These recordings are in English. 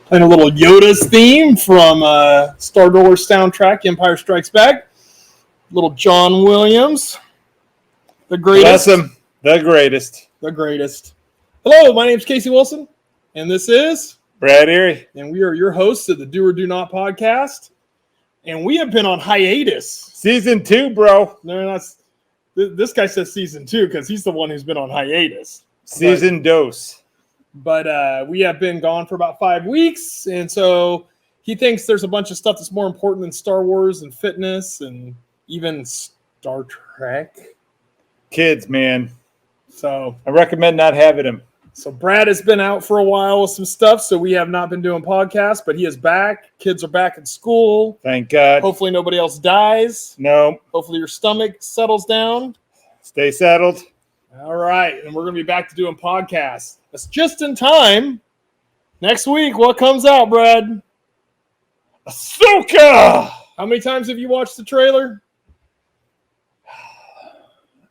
Playing a little Yoda's theme from Star Wars soundtrack, Empire Strikes Back. Little John Williams, the greatest. Bless him, the greatest. The greatest. Hello, my name's Casey Wilson, and this is Brad Erie. And we are your hosts of the Do or Do Not podcast. And we have been on hiatus. Season 2, bro. No, this guy says season 2 because he's the one who's been on hiatus. Season dose. But we have been gone for about 5 weeks, and so he thinks there's a bunch of stuff that's more important than Star Wars and fitness and even Star Trek. Kids, man. So I recommend not having them. So Brad has been out for a while with some stuff, so we have not been doing podcasts, but he is back. Kids are back in school. Thank God. Hopefully nobody else dies. No. Hopefully your stomach settles down. Stay settled. All right, and we're going to be back to doing podcasts. That's just in time. Next week, what comes out, Brad? Ashoka! How many times have you watched the trailer?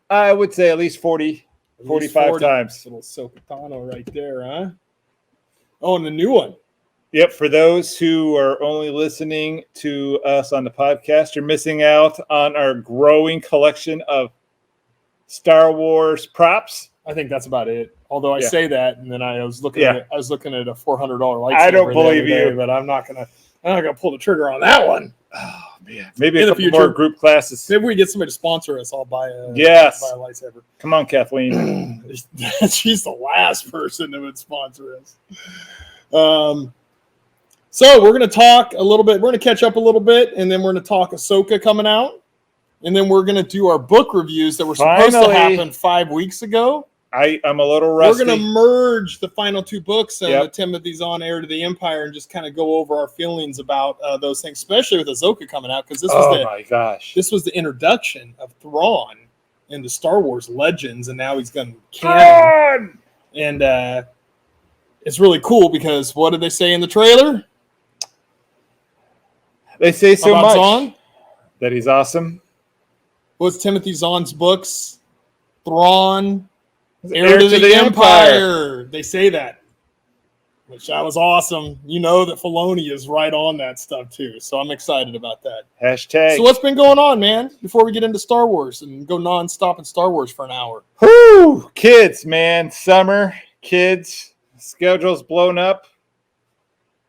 I would say at least 40. 45 times. Little Ahsoka Tano right there, huh? Oh, and the new one. Yep, for those who are only listening to us on the podcast, you're missing out on our growing collection of Star Wars props. I think that's about it. Although I say that, and then I was looking at a $400 lightsaber. I don't believe you, but I'm not gonna pull the trigger on that one. Oh man, maybe a couple more group classes. Maybe we get somebody to sponsor us. I'll buy a lightsaber. Come on, Kathleen. She's the last person that would sponsor us. So we're gonna talk a little bit. We're gonna catch up a little bit, and then we're gonna talk Ahsoka coming out, and then we're gonna do our book reviews that were supposed to happen 5 weeks ago. I'm a little rusty. We're going to merge the final 2 books and the Timothy Zahn Heir to the Empire and just kind of go over our feelings about those things, especially with Ahsoka coming out, because this was the introduction of Thrawn into Star Wars Legends, and now he's going canon. And it's really cool because what did they say in the trailer? They say so much. Zahn? That he's awesome. What's Timothy Zahn's books? Thrawn. Heir to the Empire. They say that, which that was awesome. You know that Filoni is right on that stuff too, so I'm excited about that. Hashtag. So what's been going on, man? Before we get into Star Wars and go non-stop in Star Wars for an hour. Whoo! Kids, man. Summer, kids. Schedule's blown up.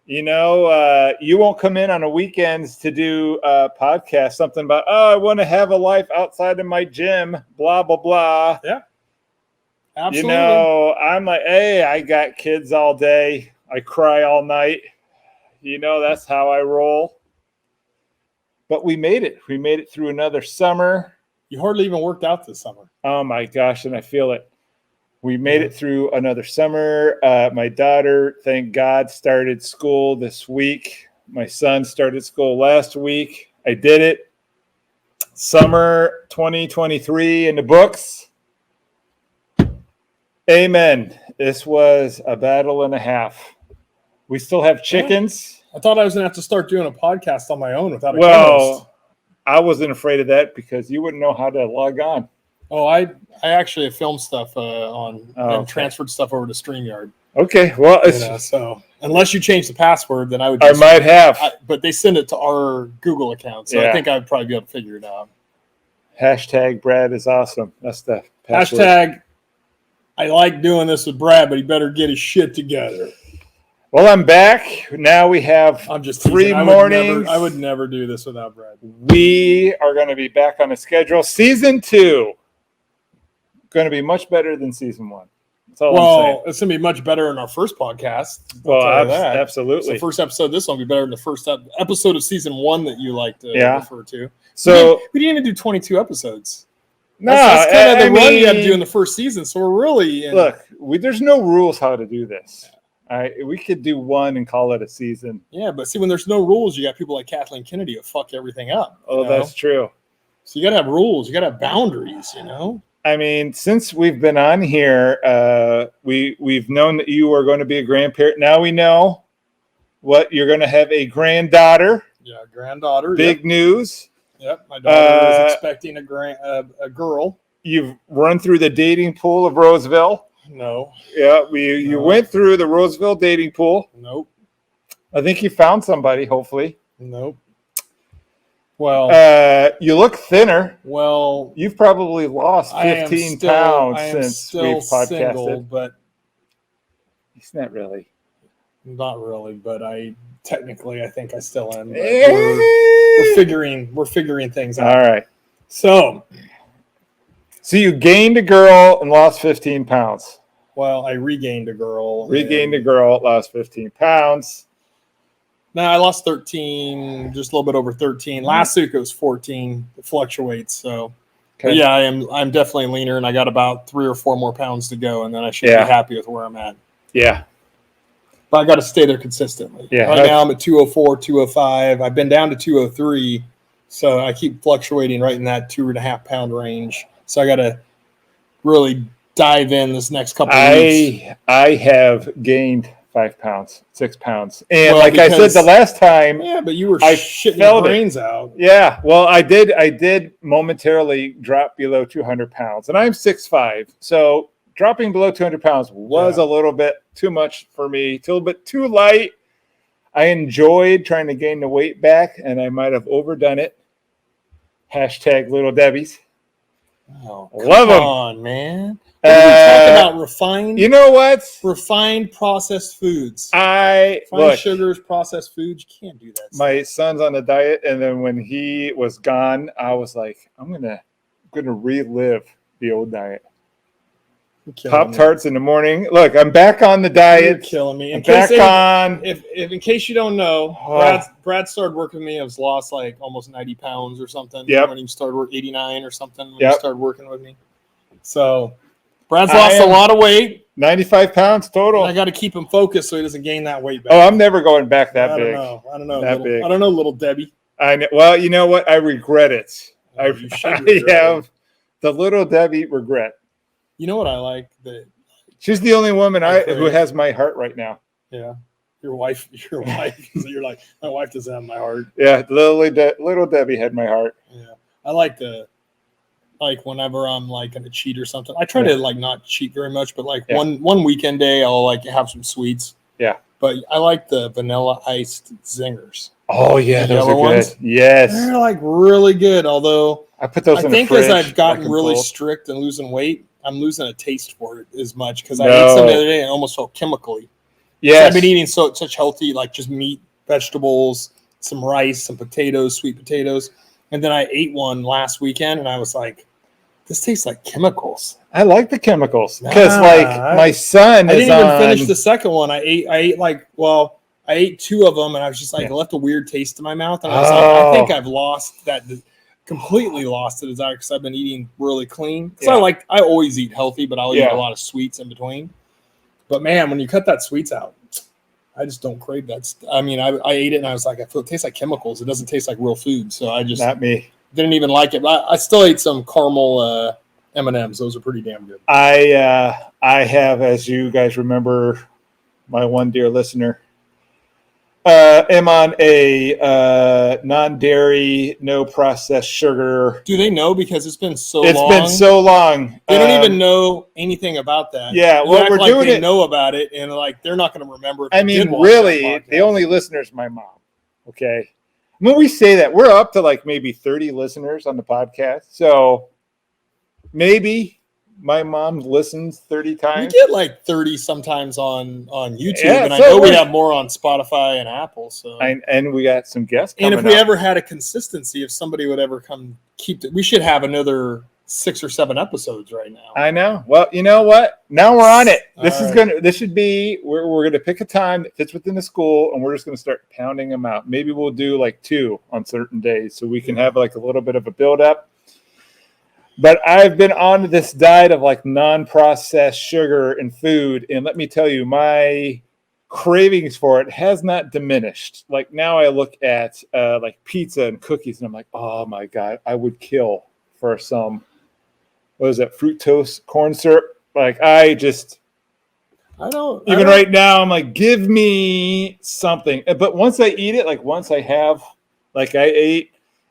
You know, you won't come in on the weekends to do a podcast, something about, I want to have a life outside of my gym, blah, blah, blah. Yeah. Absolutely. You know, I'm like, hey, I got kids all day. I cry all night. You know, that's how I roll. But we made it. We made it through another summer. You hardly even worked out this summer. Oh, my gosh, and I feel it. We made it through another summer. My daughter, thank God, started school this week. My son started school last week. I did it. Summer 2023 in the books. Amen. This was a battle and a half. We still have chickens. I thought I was going to have to start doing a podcast on my own without a co-host. I wasn't afraid of that because you wouldn't know how to log on. Oh, I actually have filmed stuff and transferred stuff over to StreamYard. Okay, well, so unless you change the password, then I would. I might have, but they send it to our Google account, so I think I'd probably be able to figure it out. Hashtag Brad is awesome. That's the password. Hashtag I like doing this with Brad, but he better get his shit together. Well, I'm back. Now we have I'm just 3 mornings. I would never do this without Brad. We are going to be back on the schedule. Season 2 going to be much better than season 1. That's all I'm saying. It's going to be much better in our first podcast. Absolutely. The first episode, this one will be better than the first episode of season 1 that you like to refer to. So we didn't even do 22 episodes. No, that's kind of the run you have to do in the first season. So we're really there's no rules how to do this. We could do 1 and call it a season. Yeah, but see, when there's no rules, you got people like Kathleen Kennedy who fuck everything up. That's true. So you got to have rules. You got to have boundaries. You know. I mean, since we've been on here, we've known that you are going to be a grandparent. Now we know what you're going to have a granddaughter. Yeah, granddaughter. Big news. Yep, my daughter was expecting a girl. You've run through the dating pool of Roseville. No. Yeah, you went through the Roseville dating pool. Nope. I think you found somebody, hopefully. Nope. Well, you look thinner. Well, you've probably lost 15 pounds since we've podcasted. Single, but it's not really. Not really, but I think I still am. But we're figuring things out. All right. So you gained a girl and lost 15 pounds. Well, I regained a girl. Lost 15 pounds. No, I lost 13, just a little bit over 13. Last week it was 14. It fluctuates. So, yeah, I'm definitely leaner, and I got about 3 or 4 more pounds to go, and then I should be happy with where I'm at. Yeah. But I got to stay there consistently. Yeah. Right now I'm at 204, 205. I've been down to 203, so I keep fluctuating right in that 2.5 pound range. So I got to really dive in this next couple of weeks. I have gained 5 pounds, 6 pounds. And I said the last time. Yeah, but you were shitting your brains out. Yeah. Well, I did momentarily drop below 200 pounds. And I'm 6'5". So dropping below 200 pounds was a little bit too much for me, a little bit too light. I enjoyed trying to gain the weight back, and I might have overdone it. Hashtag Little Debbie's. Oh, love them. Come on, man. What are we talking about? Refined? You know what? Refined processed foods. Refined sugars, processed foods. You can't do that. My son's on a diet, and then when he was gone, I was like, I'm gonna relive the old diet. Pop-Tarts in the morning. Look, I'm back on the diet. You're killing me. In case you don't know, Brad started working with me. I was lost like almost 90 pounds or something. Yep. When he started working, 89 or something when he started working with me. So Brad's lost a lot of weight. 95 pounds total. I got to keep him focused so he doesn't gain that weight back. Oh, I'm never going back that big. I don't know. That big. I don't know, little Debbie. I know. Well, you know what? I regret it. I have the Little Debbie regret. You know what I like? She's the only woman who has my heart right now. Yeah. Your wife. You're like, my wife doesn't have my heart. Yeah. Little Debbie had my heart. Yeah. I like whenever I'm like going to cheat or something, I try to like not cheat very much, but like one weekend day, I'll like have some sweets. Yeah. But I like the vanilla iced zingers. Oh yeah. Those are good. Yes. They're like really good. Although I put those in the fridge. As I've gotten really strict and losing weight, I'm losing a taste for it as much because I ate some the other day and it almost felt chemically. Yeah, I've been eating such healthy, like just meat, vegetables, some rice, some potatoes, sweet potatoes, and then I ate one last weekend and I was like, "This tastes like chemicals." I like the chemicals because, my son. I didn't even finish the second one. I ate 2 of them and I was just like, it left a weird taste in my mouth, and I was like, I think I've lost that. Completely lost the desire because I've been eating really clean. Because I always eat healthy, but I'll eat a lot of sweets in between. But man, when you cut that sweets out, I just don't crave that. I mean, I ate it and I was like, I feel it tastes like chemicals. It doesn't taste like real food. So I just not me. Didn't even like it. But I still ate some caramel M&Ms. Those are pretty damn good. I have, as you guys remember, my one dear listener. Am on a non-dairy, no processed sugar. Do they know because it's been so long? It's been so long. They don't even know anything about that. Yeah, well, we're doing it. They know about it, and like they're not going to remember. I mean, really, the only listener is my mom. Okay, when we say that, we're up to like maybe 30 listeners on the podcast, so maybe my mom listens 30 times. We get like 30 sometimes on YouTube, and I know we have more on Spotify and Apple. So and we got some guests coming and if we ever had a consistency, if somebody would ever come keep it, we should have another 6 or 7 episodes right now. I know. Well, you know what? Now we're on it. This should be we're gonna pick a time that fits within the school, and we're just gonna start pounding them out. Maybe we'll do like 2 on certain days, so we can have like a little bit of a build up. But I've been on this diet of like non-processed sugar and food. And let me tell you, my cravings for it has not diminished. Like now I look at like pizza and cookies and I'm like, oh my God, I would kill for some, what is that, fructose corn syrup? Like right now I'm like, give me something. But once I eat it, like once I have, like I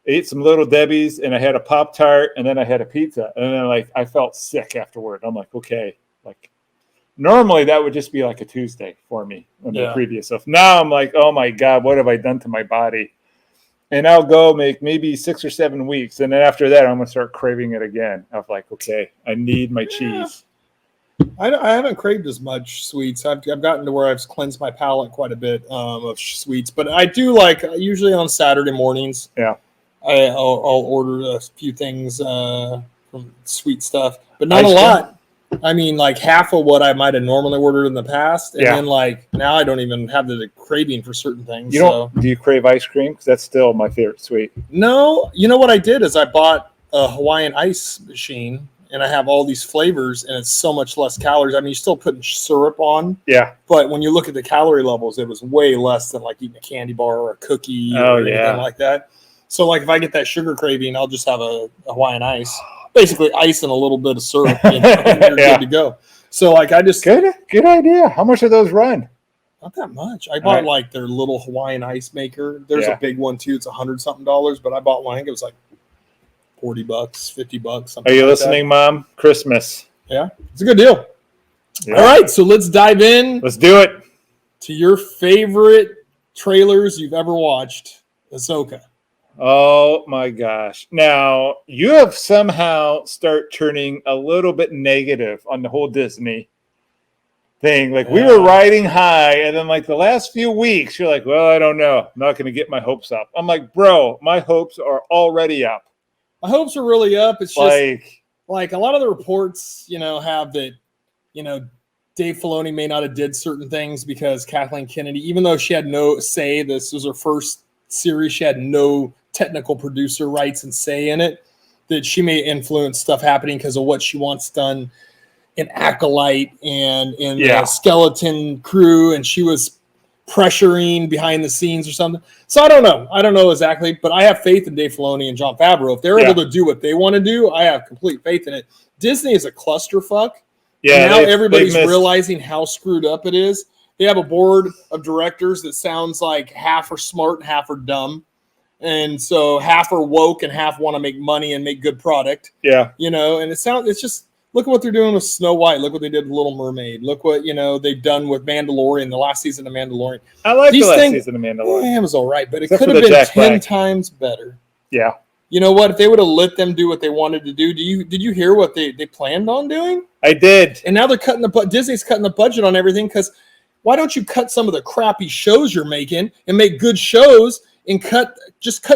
ate some Little Debbie's and I had a Pop-Tart and then I had a pizza and then like I felt sick afterward. I'm like, okay, like Normally, that would just be like a Tuesday for me on the previous stuff. Now I'm like, oh my God, what have I done to my body? And I'll go make maybe 6 or 7 weeks. And then after that, I'm going to start craving it again. I'm like, okay, I need my cheese. I haven't craved as much sweets. I've gotten to where I've cleansed my palate quite a bit of sweets. But I do like, usually on Saturday mornings, I'll order a few things from sweet stuff. But not a lot. I mean, like half of what I might have normally ordered in the past, and then like now I don't even have the craving for certain things. Do you crave ice cream? Because that's still my favorite sweet. No, you know what I did is I bought a Hawaiian ice machine, and I have all these flavors, and it's so much less calories. I mean, you're still putting syrup on, but when you look at the calorie levels, it was way less than like eating a candy bar or a cookie or anything like that. So, like if I get that sugar craving, I'll just have a Hawaiian ice. Basically ice and a little bit of syrup, and you're good to go. So like I just good idea. How much do those run? Not that much. I bought like their little Hawaiian ice maker. There's a big one too. It's $100-something, but I bought one. I think it was like $40, $50. Are you listening, Mom? Christmas. Yeah, it's a good deal. Yeah. All right, so let's dive in. Let's do it. To your favorite trailers you've ever watched, Ashoka. Oh my gosh. Now, you have somehow start turning a little bit negative on the whole Disney thing. Like we were riding high, and then like the last few weeks, you're like, well, I don't know. I'm not going to get my hopes up. I'm like, bro, my hopes are already up. My hopes are really up. It's just like a lot of the reports, have that, Dave Filoni may not have did certain things because Kathleen Kennedy, even though she had no say, this was her first series, she had no technical producer rights and say in it, that she may influence stuff happening because of what she wants done in Acolyte and in the Skeleton Crew, and she was pressuring behind the scenes or something. So I don't know exactly, but I have faith in Dave Filoni and Jon Favreau. If they're able to do what they want to do, I have complete faith in it. Disney is a clusterfuck. Yeah, now everybody's realizing how screwed up it is. They have a board of directors that sounds like half are smart and half are dumb. And so half are woke and half want to make money and make good product. Yeah. And it's just, look at what they're doing with Snow White. Look what they did with Little Mermaid. Look what, they've done with Mandalorian, the last season of Mandalorian. I like the last season of Mandalorian. It was all right, but it could have been 10 times better. Yeah. You know what? If they would have let them do what they wanted to do, did you hear what they planned on doing? I did. And now they're Disney's cutting the budget on everything, because why don't you cut some of the crappy shows you're making and make good shows and cut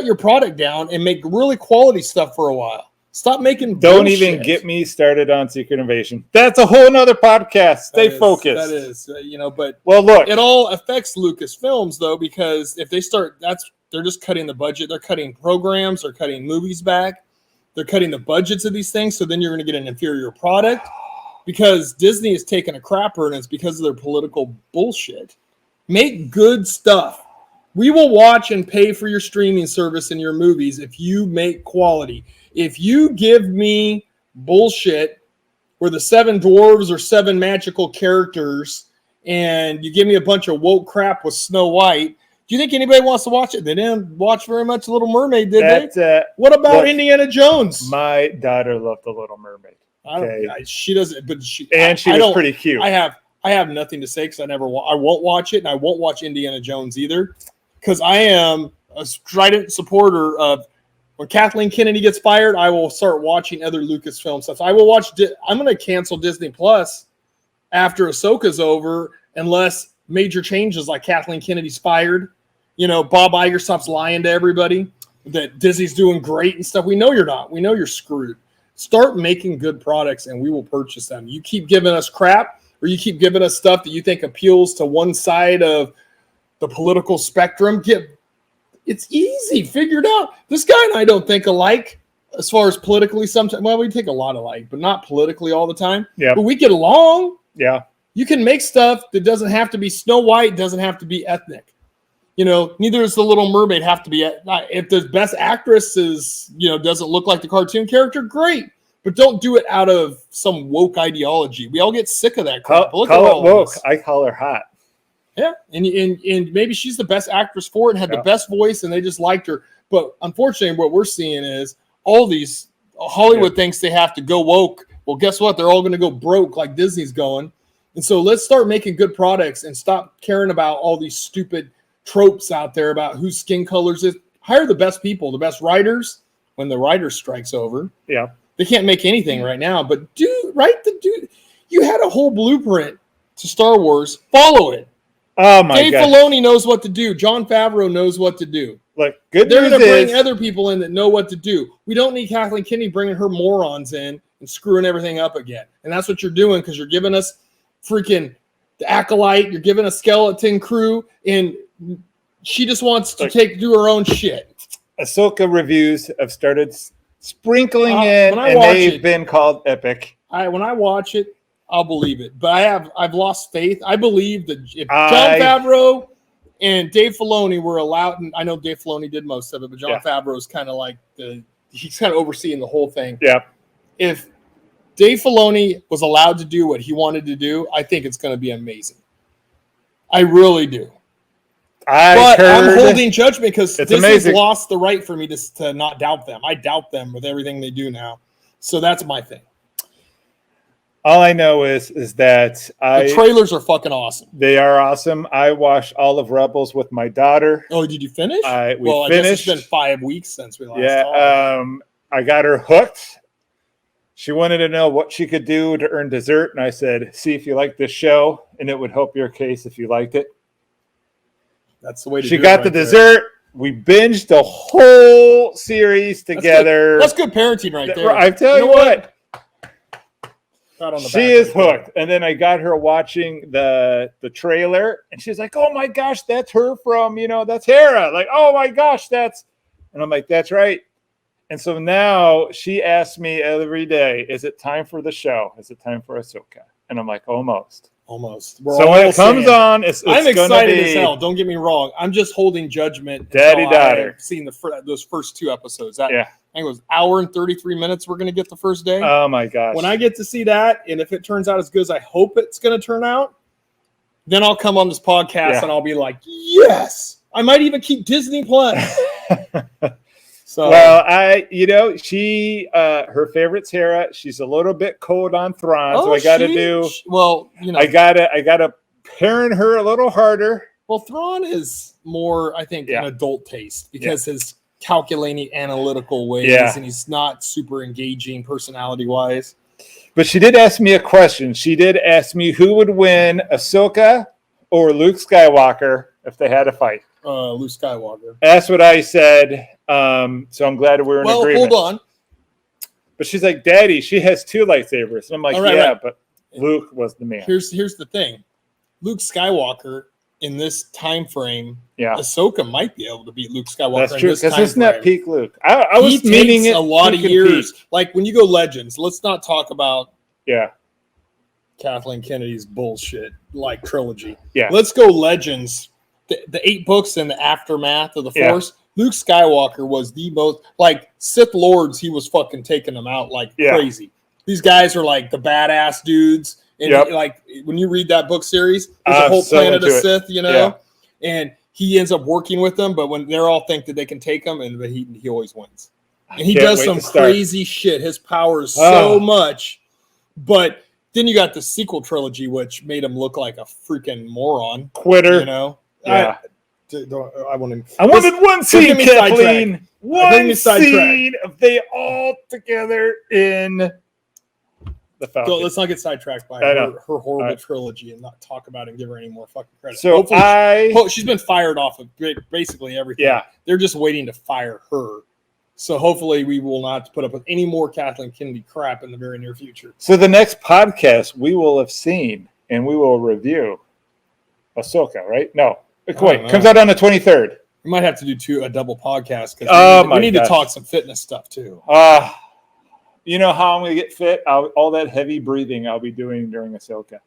your product down and make really quality stuff for a while. Stop making Don't even get me started on Secret Invasion. That's a whole nother podcast. Stay focused. That is, but well, look, it all affects Lucasfilms though, because if they start, they're just cutting the budget. They're cutting programs. They're cutting movies back. They're cutting the budgets of these things. So then you're going to get an inferior product, because Disney is taking a crapper, and it's because of their political bullshit. Make good stuff. We will watch and pay for your streaming service and your movies if you make quality. If you give me bullshit where the 7 dwarves are 7 magical characters and you give me a bunch of woke crap with Snow White, do you think anybody wants to watch it? They didn't watch very much Little Mermaid, did they? What about Indiana Jones? My daughter loved The Little Mermaid. She doesn't, but she was pretty cute. I have nothing to say because I won't watch it, and I won't watch Indiana Jones either, because I am a strident supporter of, when Kathleen Kennedy gets fired, I will start watching other Lucasfilm stuff. I'm going to cancel Disney Plus after Ahsoka's over, unless major changes like Kathleen Kennedy's fired. Bob Iger stops lying to everybody that Disney's doing great and stuff. We know you're not. We know you're screwed. Start making good products and we will purchase them. You keep giving us crap, or you keep giving us stuff that you think appeals to one side of the political spectrum. It's easy. Figure it out. This guy and I don't think alike as far as politically sometimes. Well, we think a lot alike, but not politically all the time. Yeah. But we get along. Yeah. You can make stuff that doesn't have to be Snow White, doesn't have to be ethnic. Neither does the Little Mermaid have to be. If the best actress is, doesn't look like the cartoon character, great. But don't do it out of some woke ideology. We all get sick of that crap. Call it woke. I call her hot. Yeah, and maybe she's the best actress for it and had the best voice, and they just liked her. But unfortunately, what we're seeing is all these Hollywood thinks they have to go woke. Well, guess what? They're all going to go broke like Disney's going, And so let's start making good products and stop caring about all these stupid tropes out there about whose skin colors is. Hire the best people, the best writers. When the writer strike's over, they can't make anything right now. But you had a whole blueprint to Star Wars. Follow it. Oh my God. Dave Filoni knows what to do. Jon Favreau knows what to do. Look, they're going to bring other people in that know what to do. We don't need Kathleen Kennedy bringing her morons in and screwing everything up again. And that's what you're doing because you're giving us freaking the Acolyte. You're giving us Skeleton Crew, and she just wants to do her own shit. Ahsoka reviews have started sprinkling in, and they've been called epic. When I watch it, I'll believe it. But I've lost faith. I believe that if Jon Favreau and Dave Filoni were allowed, and I know Dave Filoni did most of it, but Jon Favreau is kind of like he's kind of overseeing the whole thing. Yeah. If Dave Filoni was allowed to do what he wanted to do, I think it's going to be amazing. I really do. I'm holding judgment because Disney's lost the right for me to not doubt them. I doubt them with everything they do now. So that's my thing. All I know is that the trailers are fucking awesome. They are awesome. I watched all of Rebels with my daughter. Oh, did you finish? We finished. I guess it's been 5 weeks since we last talked. I got her hooked. She wanted to know what she could do to earn dessert, and I said, see if you like this show, and it would help your case if you liked it. That's the way to do it. She got the dessert. There. We binged the whole series together. That's good parenting right there. I tell you what. She is hooked. And then I got her watching the trailer, and she's like, oh my gosh, that's her from, that's Heir. Like, oh my gosh, and I'm like, that's right. And so now she asks me every day, is it time for the show? Is it time for Ahsoka? And I'm like, almost. So when it comes on, I'm excited as hell. Don't get me wrong. I'm just holding judgment. Daddy-daughter. I've seen those first 2 episodes. I think it was hour and 33 minutes we're going to get the first day. Oh, my gosh. When I get to see that, and if it turns out as good as I hope it's going to turn out, then I'll come on this podcast and I'll be like, yes. I might even keep Disney Plus. Well, she her favorite's Heir. She's a little bit cold on Thrawn, so I got to I gotta parent her a little harder. Well, Thrawn is more, I think, an adult taste because his calculating, analytical ways, and he's not super engaging personality-wise. But she did ask me a question. She did ask me who would win, Ahsoka or Luke Skywalker, if they had a fight. Luke Skywalker. That's what I said. So I'm glad we're in agreement. Hold on. But she's like, Daddy, she has 2 lightsabers. And I'm like, but Luke was the man. Here's the thing. Luke Skywalker in this time frame, Ahsoka might be able to beat Luke Skywalker. That's true, because isn't that peak Luke? I was meaning it a lot of years. Peak. Like when you go Legends, let's not talk about Kathleen Kennedy's bullshit like trilogy. Yeah. Let's go Legends. The 8 books and the aftermath of the Force. Luke Skywalker was the most, like Sith Lords, he was fucking taking them out like crazy. These guys are like the badass dudes. And like when you read that book series, there's a whole planet of Sith, and he ends up working with them, but when they're all think that they can take him, and he always wins. And he does some crazy shit. His power is so much, but then you got the sequel trilogy, which made him look like a freaking moron. Quitter. I wanted one scene, Kathleen. One scene of they all together in the Falcon. So let's not get sidetracked by her horrible trilogy and not talk about it and give her any more fucking credit. So she's been fired off of basically everything. Yeah. They're just waiting to fire her. So hopefully we will not put up with any more Kathleen Kennedy crap in the very near future. So the next podcast we will have seen and we will review Ahsoka, right? No. Wait, comes out on the 23rd. We might have to do a double podcast because we need to talk some fitness stuff too. You know how I'm going to get fit? All that heavy breathing I'll be doing during Ahsoka.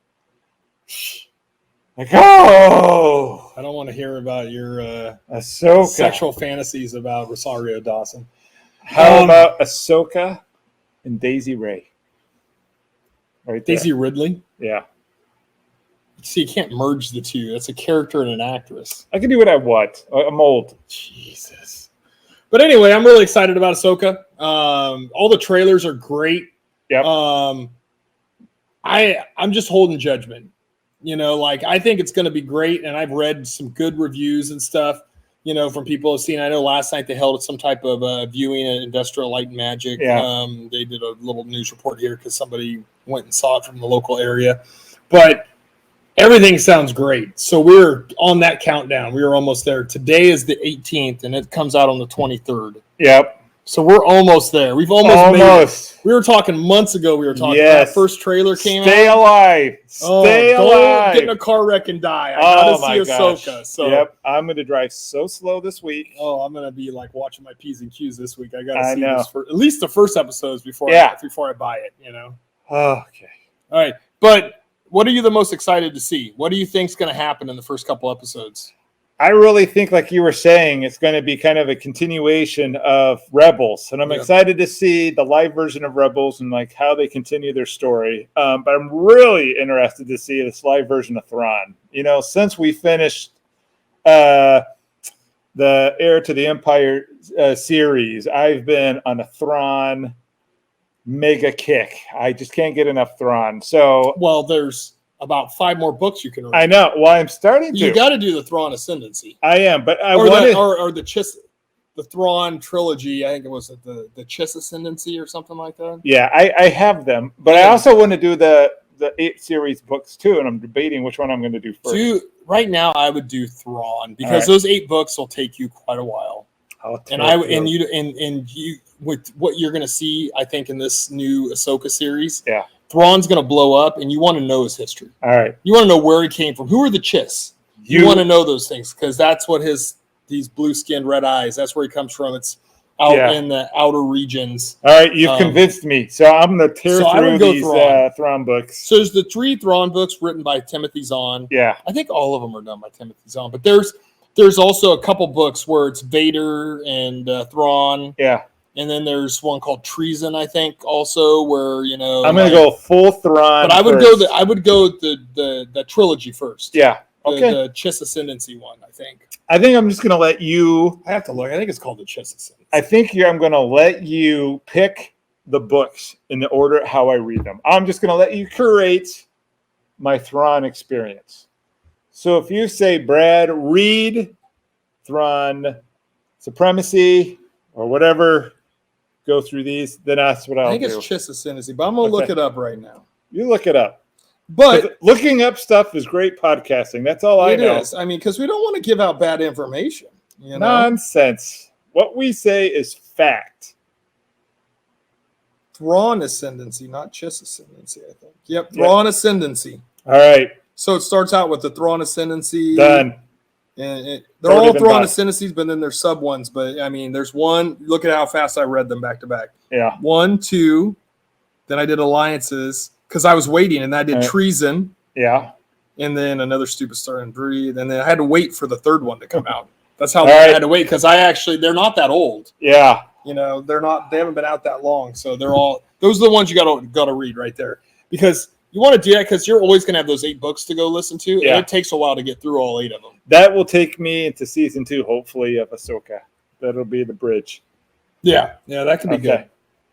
Like, I don't want to hear about your Ahsoka sexual fantasies about Rosario Dawson. How about Ahsoka and Daisy Ray? Right there. Daisy Ridley? Yeah. See, you can't merge the two. That's a character and an actress. I can do what I want. I'm old. Jesus. But anyway, I'm really excited about Ahsoka. All the trailers are great. Yep. I'm just holding judgment. Like I think it's going to be great. And I've read some good reviews and stuff, from people who've seen. I know last night they held some type of viewing at Industrial Light and Magic. Yeah. They did a little news report here because somebody went and saw it from the local area. But everything sounds great. So we're on that countdown. We are almost there. Today is the 18th, and it comes out on the 23rd. Yep. So we're almost there. We've almost made it. We were talking months ago. We were talking about our first trailer came out. Stay alive. Stay alive. Don't get in a car wreck and die. I gotta see Ashoka. So yep. I'm gonna drive so slow this week. Oh, I'm gonna be like watching my P's and Q's this week. I gotta see this for at least the first episodes before I buy it. Oh, okay. All right. But what are you the most excited to see? What do you think's gonna happen in the first couple episodes? I really think, like you were saying, it's going to be kind of a continuation of Rebels, and I'm excited to see the live version of Rebels and like how they continue their story. But I'm really interested to see this live version of Thrawn. Since we finished the Heir to the Empire series, I've been on a Thrawn mega kick. I just can't get enough Thrawn. So, there's about 5 more books you can read. I know. Well, I'm starting to. You got to do the Thrawn Ascendancy. I am, but I wanted or the Thrawn trilogy. I think it was the Chiss Ascendancy or something like that. Yeah, I have them, but I also want to do the 8 series books too, and I'm debating which one I'm going to do first. Right now, I would do Thrawn because those 8 books will take you quite a while. And you with what you're going to see, I think in this new Ahsoka series. Yeah. Thrawn's going to blow up, and you want to know his history. All right. You want to know where he came from. Who are the Chiss? You want to know those things because that's what these blue-skinned red eyes, that's where he comes from. It's out in the outer regions. All right, you've convinced me. So I'm going to tear through these Thrawn books. So there's the 3 Thrawn books written by Timothy Zahn. Yeah. I think all of them are done by Timothy Zahn. But there's also a couple books where it's Vader and Thrawn. Yeah. And then there's one called Treason, I think, also where I'm going to go full Thrawn. But I would go the trilogy first. Yeah. Okay. The Chiss Ascendancy one, I think. I think I'm just going to let you. I have to look. I think it's called the Chiss Ascendancy. I think I'm going to let you pick the books in the order how I read them. I'm just going to let you curate my Thrawn experience. So if you say, Brad, read Thrawn Supremacy or whatever. Go through these, then that's what I'll do. I think it's Chiss Ascendancy, but I'm going to look it up right now. You look it up. But looking up stuff is great podcasting. That's all I know. It is. I mean, because we don't want to give out bad information. Nonsense. What we say is fact. Thrawn Ascendancy, not Chiss Ascendancy, I think. Yep, Thrawn Ascendancy. All right. So it starts out with the Thrawn Ascendancy. Done. And they're all Thrawn Ascendancies, but then there's sub ones. But I mean, there's one. Look at how fast I read them back to back. Yeah. 1, 2. Then I did Alliances because I was waiting, and I did Treason. Yeah. And then another Stupid Star and Breathe, and then I had to wait for the third one to come out. That's how I had to wait because they're not that old. Yeah. They're not. They haven't been out that long, so they're all. Those are the ones you got to read right there because. You want to do that because you're always going to have those 8 books to go listen to, and it takes a while to get through all 8 of them. That will take me into season 2, hopefully, of Ahsoka. That'll be the bridge. Yeah, that could be good.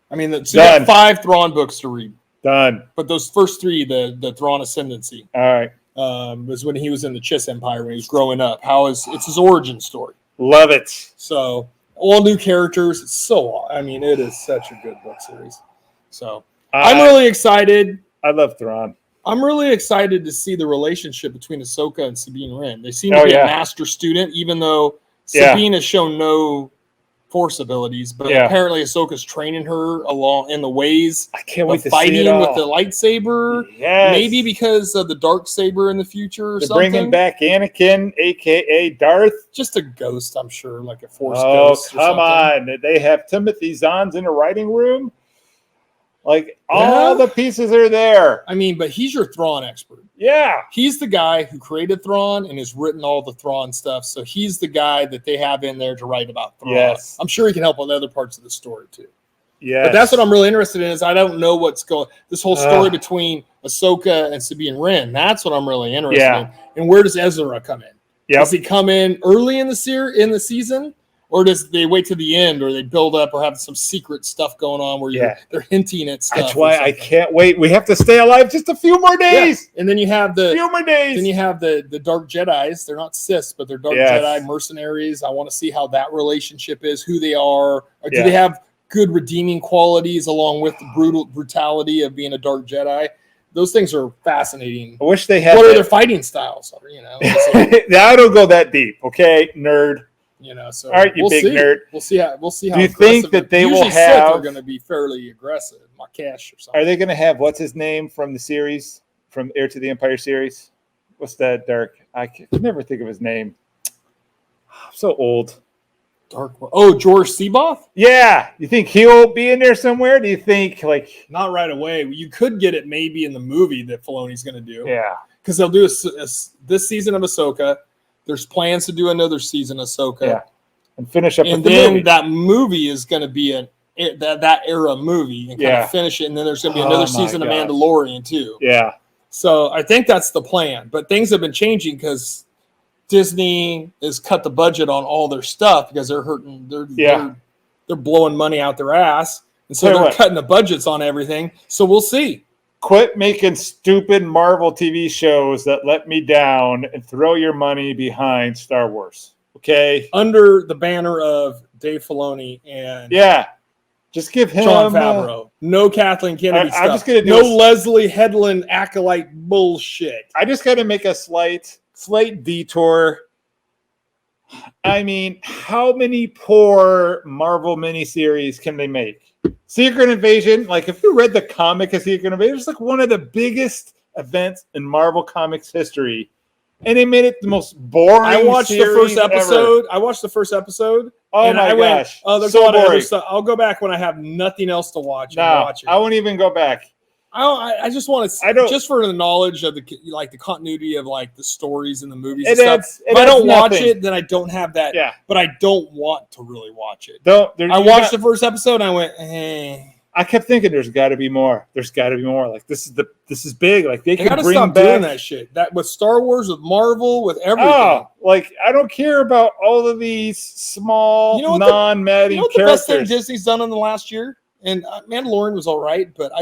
I mean, so you got 5 Thrawn books to read. Done. But those first 3, the Thrawn Ascendancy, all right, was when he was in the Chiss Empire when he was growing up. It's his origin story. Love it. So all new characters. It is such a good book series. So I'm really excited. I love Thrawn. I'm really excited to see the relationship between Ahsoka and Sabine Wren. They seem to be a master student, even though Sabine has shown no Force abilities, but apparently Ahsoka's training her along in the ways of fighting with the lightsaber. Yes. Maybe because of the dark saber in the future or They're something. Bringing back Anakin, a.k.a. Darth. Just a ghost, I'm sure, like a Force ghost. Oh, come on. They have Timothy Zahn's in a writing room. Like, all the pieces are there. I mean, but he's your Thrawn expert. Yeah. He's the guy who created Thrawn and has written all the Thrawn stuff. So he's the guy that they have in there to write about Thrawn. Yes. I'm sure he can help with other parts of the story, too. Yeah. But that's what I'm really interested in is I don't know what's going – this whole story between Ahsoka and Sabine Wren. That's what I'm really interested in. And where does Ezra come in? Yep. Does he come in early in the season? Or does they wait to the end, or they build up, or have some secret stuff going on where they're hinting at stuff? That's why I can't wait. We have to stay alive just a few more days. Yeah. And then you have the few more days. Then you have the Dark Jedis. They're not Siths, but they're Dark Jedi mercenaries. I want to see how that relationship is, who they are. Or do they have good redeeming qualities along with the brutality of being a Dark Jedi? Those things are fascinating. I wish they had. What are their fighting styles? You know, I don't go that deep. Okay, nerd. You know, so all right, you big nerd. We'll see how. Do you think that they will have? Sith are going to be fairly aggressive. Marquesh or something. Are they going to have what's his name from the series, from Heir to the Empire series? What's that dark? I can never think of his name. I'm so old. Dark. Oh, George Seaboth? Yeah. You think he'll be in there somewhere? Do you think not right away? You could get it maybe in the movie that Filoni's going to do. Yeah. Because they'll do this season of Ahsoka. There's plans to do another season of Ahsoka. Yeah. And finish up with the movie. And then that movie is going to be that era movie and kind of finish it. And then there's going to be another season of Mandalorian too. Yeah. So I think that's the plan. But things have been changing because Disney has cut the budget on all their stuff because they're hurting. They're blowing money out their ass. And so they're cutting the budgets on everything. So we'll see. Quit making stupid Marvel TV shows that let me down and throw your money behind Star Wars. Okay? Under the banner of Dave Filoni and just give him Jon Favreau. No Kathleen Kennedy stuff. I'm just gonna do Leslie Headland acolyte bullshit. I just got to make a slight detour. I mean, how many poor Marvel miniseries can they make? Secret Invasion, if you read the comic of Secret Invasion, it's one of the biggest events in Marvel Comics history. And they made it the most boring I watched the first episode. Ever. I watched the first episode. Oh my gosh. There's a lot of other stuff. I'll go back when I have nothing else to watch. Watch it. I won't even go back. I just want to just for the knowledge of the continuity of the stories and the movies and stuff. If I don't watch it, then I don't have that. Yeah. But I don't want to really watch it. I watched the first episode and I went, hey. I kept thinking there's got to be more. There's got to be more. This is big. They can gotta bring stop back doing that shit. That with Star Wars, with Marvel, with everything. Oh, I don't care about all of these small non-Maddie characters. The best thing Disney's done in the last year, and Mandalorian was all right, but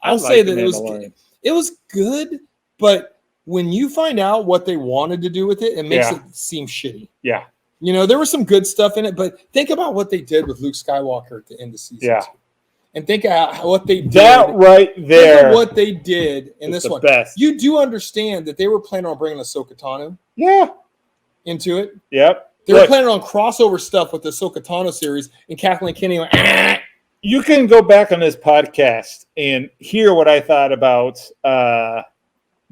I'll say that it was good, but when you find out what they wanted to do with it, it makes it seem shitty. Yeah. There was some good stuff in it, but think about what they did with Luke Skywalker at the end of season 2. And think about what they did. That right there. Think of what they did in this one. Best. You do understand that they were planning on bringing Ahsoka Tano into it. Yep. They were planning on crossover stuff with the Ahsoka Tano series, and Kathleen Kennedy went, You can go back on this podcast and hear what I thought about The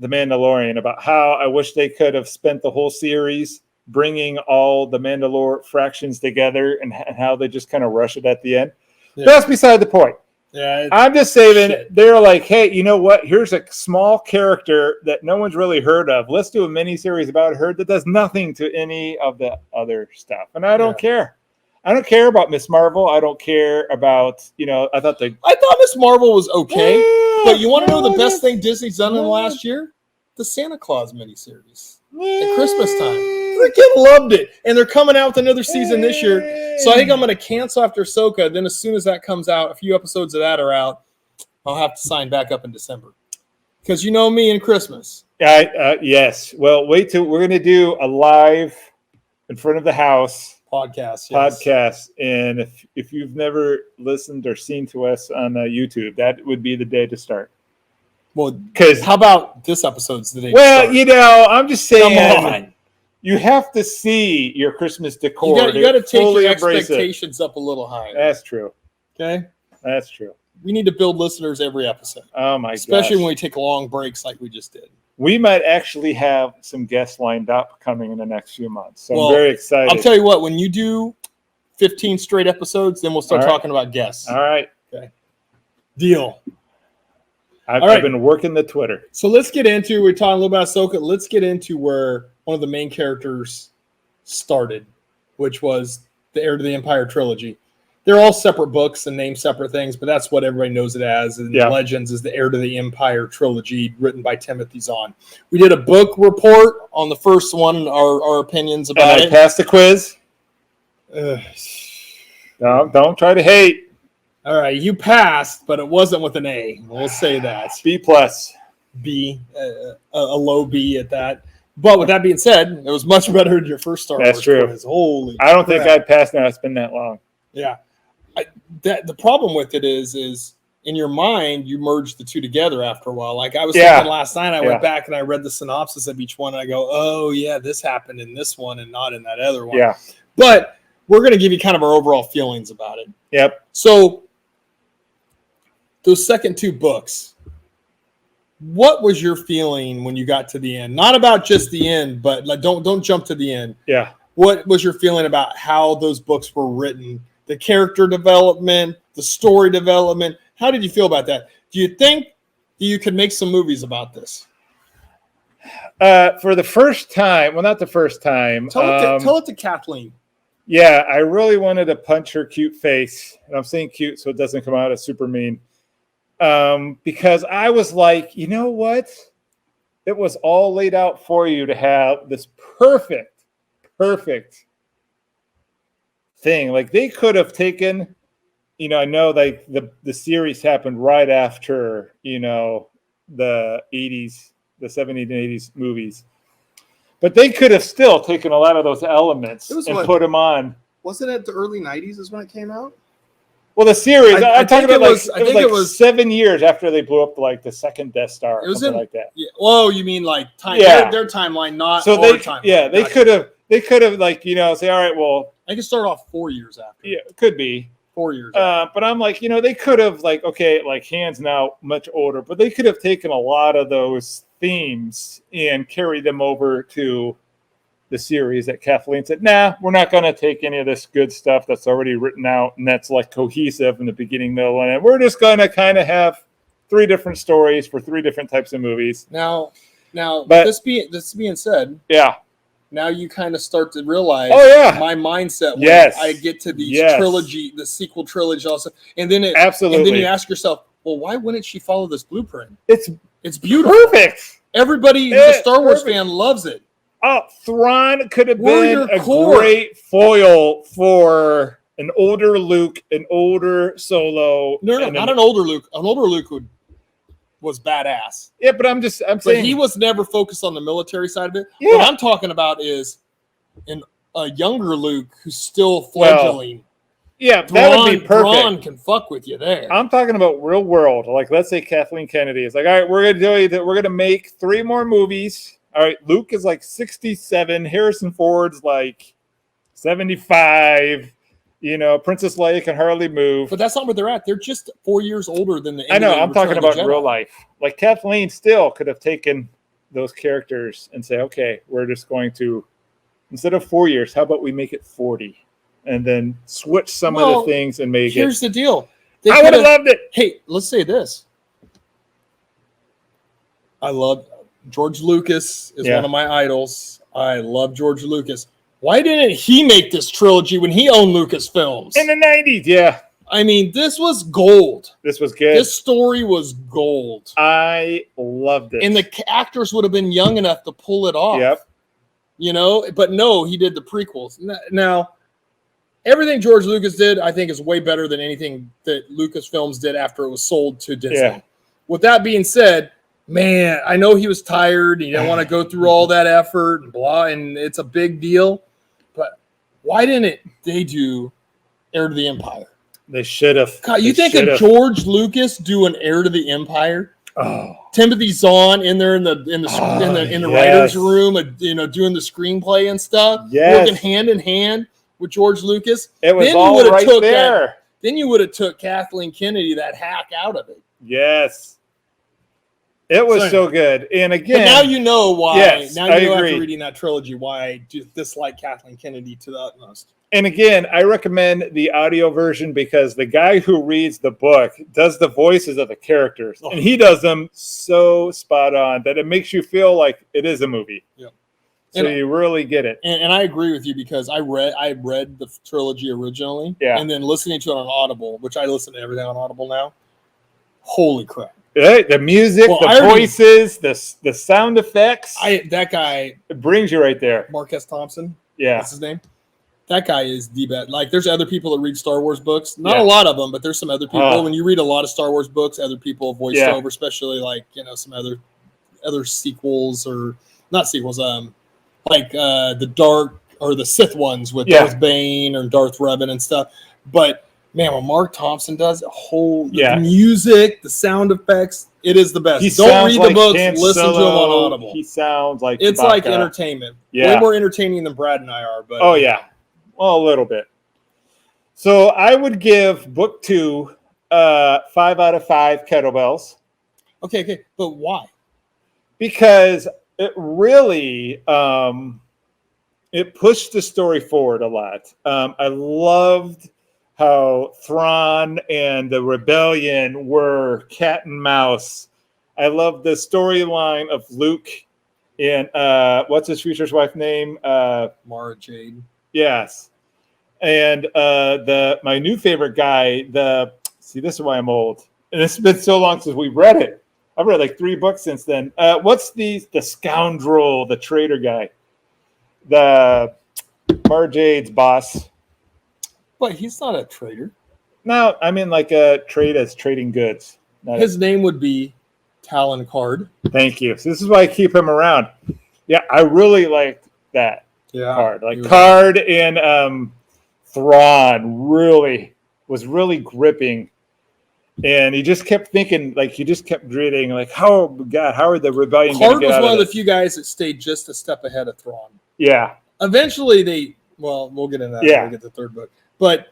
Mandalorian, about how I wish they could have spent the whole series bringing all the Mandalore fractions together and how they just kind of rush it at the end. Yeah. That's beside the point. Yeah, I'm just saying they're like, hey, you know what? Here's a small character that no one's really heard of. Let's do a mini series about her that does nothing to any of the other stuff. And I don't care. I don't care about Miss Marvel. I don't care about, I thought Miss Marvel was okay. But you want to know the best thing Disney's done in the last year? The Santa Claus miniseries at Christmas time. Freaking loved it. And they're coming out with another season this year. So I think I'm going to cancel after Ahsoka. Then as soon as that comes out, a few episodes of that are out, I'll have to sign back up in December. Because you know me and Christmas. Yes. Well, wait till we're going to do a live in front of the house podcast. And if you've never listened or seen to us on YouTube, that would be the day to start. Well, because how about this episode's the day? Well, I'm just saying. Come on. You have to see your Christmas decor. You got to take your expectations up a little higher. That's true. Okay? That's true. We need to build listeners every episode. Oh, my god! Especially when we take long breaks like we just did. We might actually have some guests lined up coming in the next few months. So I'm very excited. I'll tell you what, when you do 15 straight episodes, then we'll start talking about guests. All right. Okay. Deal. I've been working the Twitter. So let's get into, we're talking a little about Ahsoka. Let's get into where one of the main characters started, which was the Heir to the Empire trilogy. They're all separate books and named separate things, but that's what everybody knows it as. And Legends is the Heir to the Empire trilogy written by Timothy Zahn. We did a book report on the first one, our opinions about it. I passed the quiz. Don't try to hate. All right, you passed, but it wasn't with an A. We'll say that. B plus. B, a low B at that. But with that being said, it was much better than your first Star Wars. That's true. Quiz. Holy I don't think I'd pass now. It's been that long. Yeah. The problem with it is in your mind, you merge the two together after a while. Like I was thinking last night, I went back and I read the synopsis of each one, and I go, oh, yeah, this happened in this one and not in that other one. Yeah. But we're going to give you kind of our overall feelings about it. Yep. So those second two books, what was your feeling when you got to the end? Not about just the end, but like don't jump to the end. Yeah. What was your feeling about how those books were written? The character development, the story development. How did you feel about that? Do you think you could make some movies about this? For the first time, well, not the first time. Tell it to Kathleen. Yeah, I really wanted to punch her cute face. And I'm saying cute so it doesn't come out as super mean. Because I was like, you know what? It was all laid out for you to have this perfect thing. Like they could have taken, I know like the series happened right after, the 80s, the 70s and 80s movies. But they could have still taken a lot of those elements and put them on. Wasn't it the early 90s is when it came out? Well, the series, I'm talking about it was 7 years after they blew up like the second Death Star or something like that. Yeah. Whoa, you mean like time? Yeah. Their timeline, not so our timeline. Yeah, they could have like, say, all right, well. I could start off 4 years after. Yeah, it could be. 4 years but I'm like, they could have like, okay, like Han's now much older, but they could have taken a lot of those themes and carried them over to the series that Kathleen said, nah, we're not going to take any of this good stuff that's already written out and that's like cohesive in the beginning, middle, and end. We're just going to kind of have 3 different stories for 3 different types of movies. Now, but this being said, now you kind of start to realize my mindset when I get to these trilogy, the sequel trilogy also. And then and then you ask yourself, well, why wouldn't she follow this blueprint? It's beautiful. Perfect. Everybody who's a Star Wars fan loves it. Oh, Thrawn could have been a great foil for an older Luke, an older Solo. No, not an older Luke. An older Luke was badass. Yeah, but I'm saying he was never focused on the military side of it. Yeah. What I'm talking about is a younger Luke who's still fledgling. That would be perfect. Thrawn can fuck with you there. I'm talking about real world. Like, let's say Kathleen Kennedy is like, all right, we're gonna make 3 more movies. All right, Luke is like 67. Harrison Ford's like 75. Princess Leia can hardly move. But that's not where they're at. They're just 4 years older than the. I know. I'm talking about real life. Like Kathleen still could have taken those characters and say, okay, we're just going to, instead of 4 years, how about we make it 40, and then switch some of the things and make it. Here's the deal. I would have loved it. Hey, let's say this. I love. George Lucas is one of my idols. I love George Lucas. Why didn't he make this trilogy when he owned Lucasfilms? In the 90s, yeah. I mean, this was gold. This was good. This story was gold. I loved it. And the actors would have been young enough to pull it off. Yep. But no, he did the prequels. Now, everything George Lucas did, I think, is way better than anything that Lucasfilms did after it was sold to Disney. Yeah. With that being said, man, I know he was tired. He didn't want to go through all that effort and blah, and it's a big deal. But why didn't they do Heir to the Empire? They should have. God, you think of George Lucas do an Heir to the Empire? Oh, Timothy Zahn in there in the writers' room, doing the screenplay and stuff, working hand in hand with George Lucas. It was all right there. Then you would have took Kathleen Kennedy, that hack, out of it. Yes. It was so good. And again, but now you know why. Yes, now you know after reading that trilogy why I dislike Kathleen Kennedy to the utmost. And again, I recommend the audio version because the guy who reads the book does the voices of the characters. And he does them so spot on that it makes you feel like it is a movie. Yeah. So you really get it. And I agree with you because I read the trilogy originally. Yeah. And then listening to it on Audible, which I listen to everything on Audible now. Holy crap. Right, the music, voices, the sound effects. That guy. It brings you right there. Marquez Thompson. Yeah. That's his name. That guy is the best. Like, there's other people that read Star Wars books. Not a lot of them, but there's some other people. When you read a lot of Star Wars books, other people voiced over, especially like, some other sequels or not sequels. Like the Dark or the Sith ones with Darth Bane or Darth Revan and stuff. But man, when Mark Thompson does the music, the sound effects, it is the best. Don't read the books, listen to them on Audible. He sounds like it's Chewbacca. Like entertainment. Way more entertaining than Brad and I are. But well, a little bit. So I would give book 2 5 out of 5 kettlebells. Okay, but why? Because it really it pushed the story forward a lot. I loved how Thrawn and the rebellion were cat and mouse. I love the storyline of Luke and what's his future's wife name? Mara Jade. Yes. And my new favorite guy, this is why I'm old. And it's been so long since we've read it. I've read like 3 books since then. What's the scoundrel, the traitor guy? The Mara Jade's boss. But he's not a traitor. No, I mean like a trade as trading goods. His name would be Talon Card. Thank you. So this is why I keep him around. Yeah, I really liked that card. Like Card and Thrawn was really gripping. And he just kept thinking, like he just kept dreading, like, how are the rebellion going to get out of this? Card was one of the few guys that stayed just a step ahead of Thrawn. Yeah. Eventually we'll get into that when we get to the 3rd book. But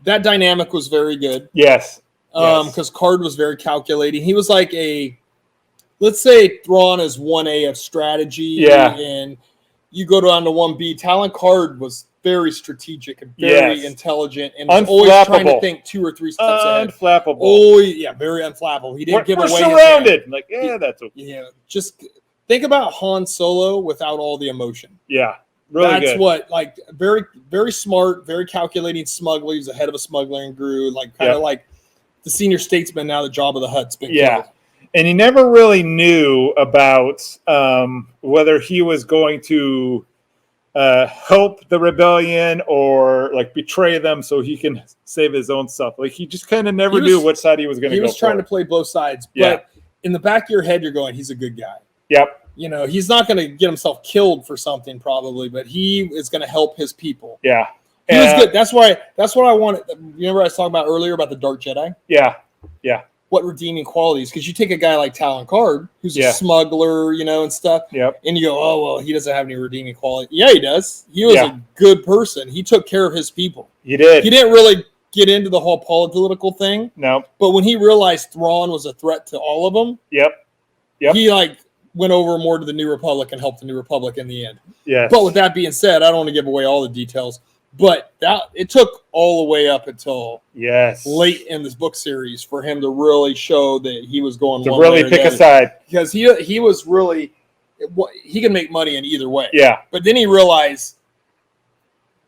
that dynamic was very good. Yes. Because Card was very calculating. He was like let's say Thrawn is 1A of strategy. Yeah. And you go down to 1B. Talon Card was very strategic and very intelligent and was always trying to think 2 or 3 steps ahead. Unflappable. Oh, yeah, very unflappable. He didn't give away. We're surrounded. Like, that's okay. Yeah, just think about Han Solo without all the emotion. Yeah. Really That's good. what, like, very, very smart, very calculating smuggler. He's the head of a smuggling crew, like kind of like the senior statesman now. The Jabba the Hutt's been killed. And he never really knew about whether he was going to help the rebellion or like betray them so he can save his own stuff. Like he just kind of never knew which side he was going to go. He was trying to play both sides, but in the back of your head, you're going, he's a good guy. Yep. He's not going to get himself killed for something probably, but he is going to help his people. Yeah. He was good. That's what I wanted. Remember I was talking about earlier about the Dark Jedi? Yeah. Yeah. What redeeming qualities? Because you take a guy like Talon Card, who's a smuggler, and stuff, and you go, oh, well, he doesn't have any redeeming quality. Yeah, he does. He was a good person. He took care of his people. He did. He didn't really get into the whole political thing. No. But when he realized Thrawn was a threat to all of them, he went over more to the New Republic and helped the New Republic in the end. Yes. But with that being said, I don't want to give away all the details. But it took all the way up until late in this book series for him to really show that he was going to really pick a side, because he was really he can make money in either way. Yeah. But then he realized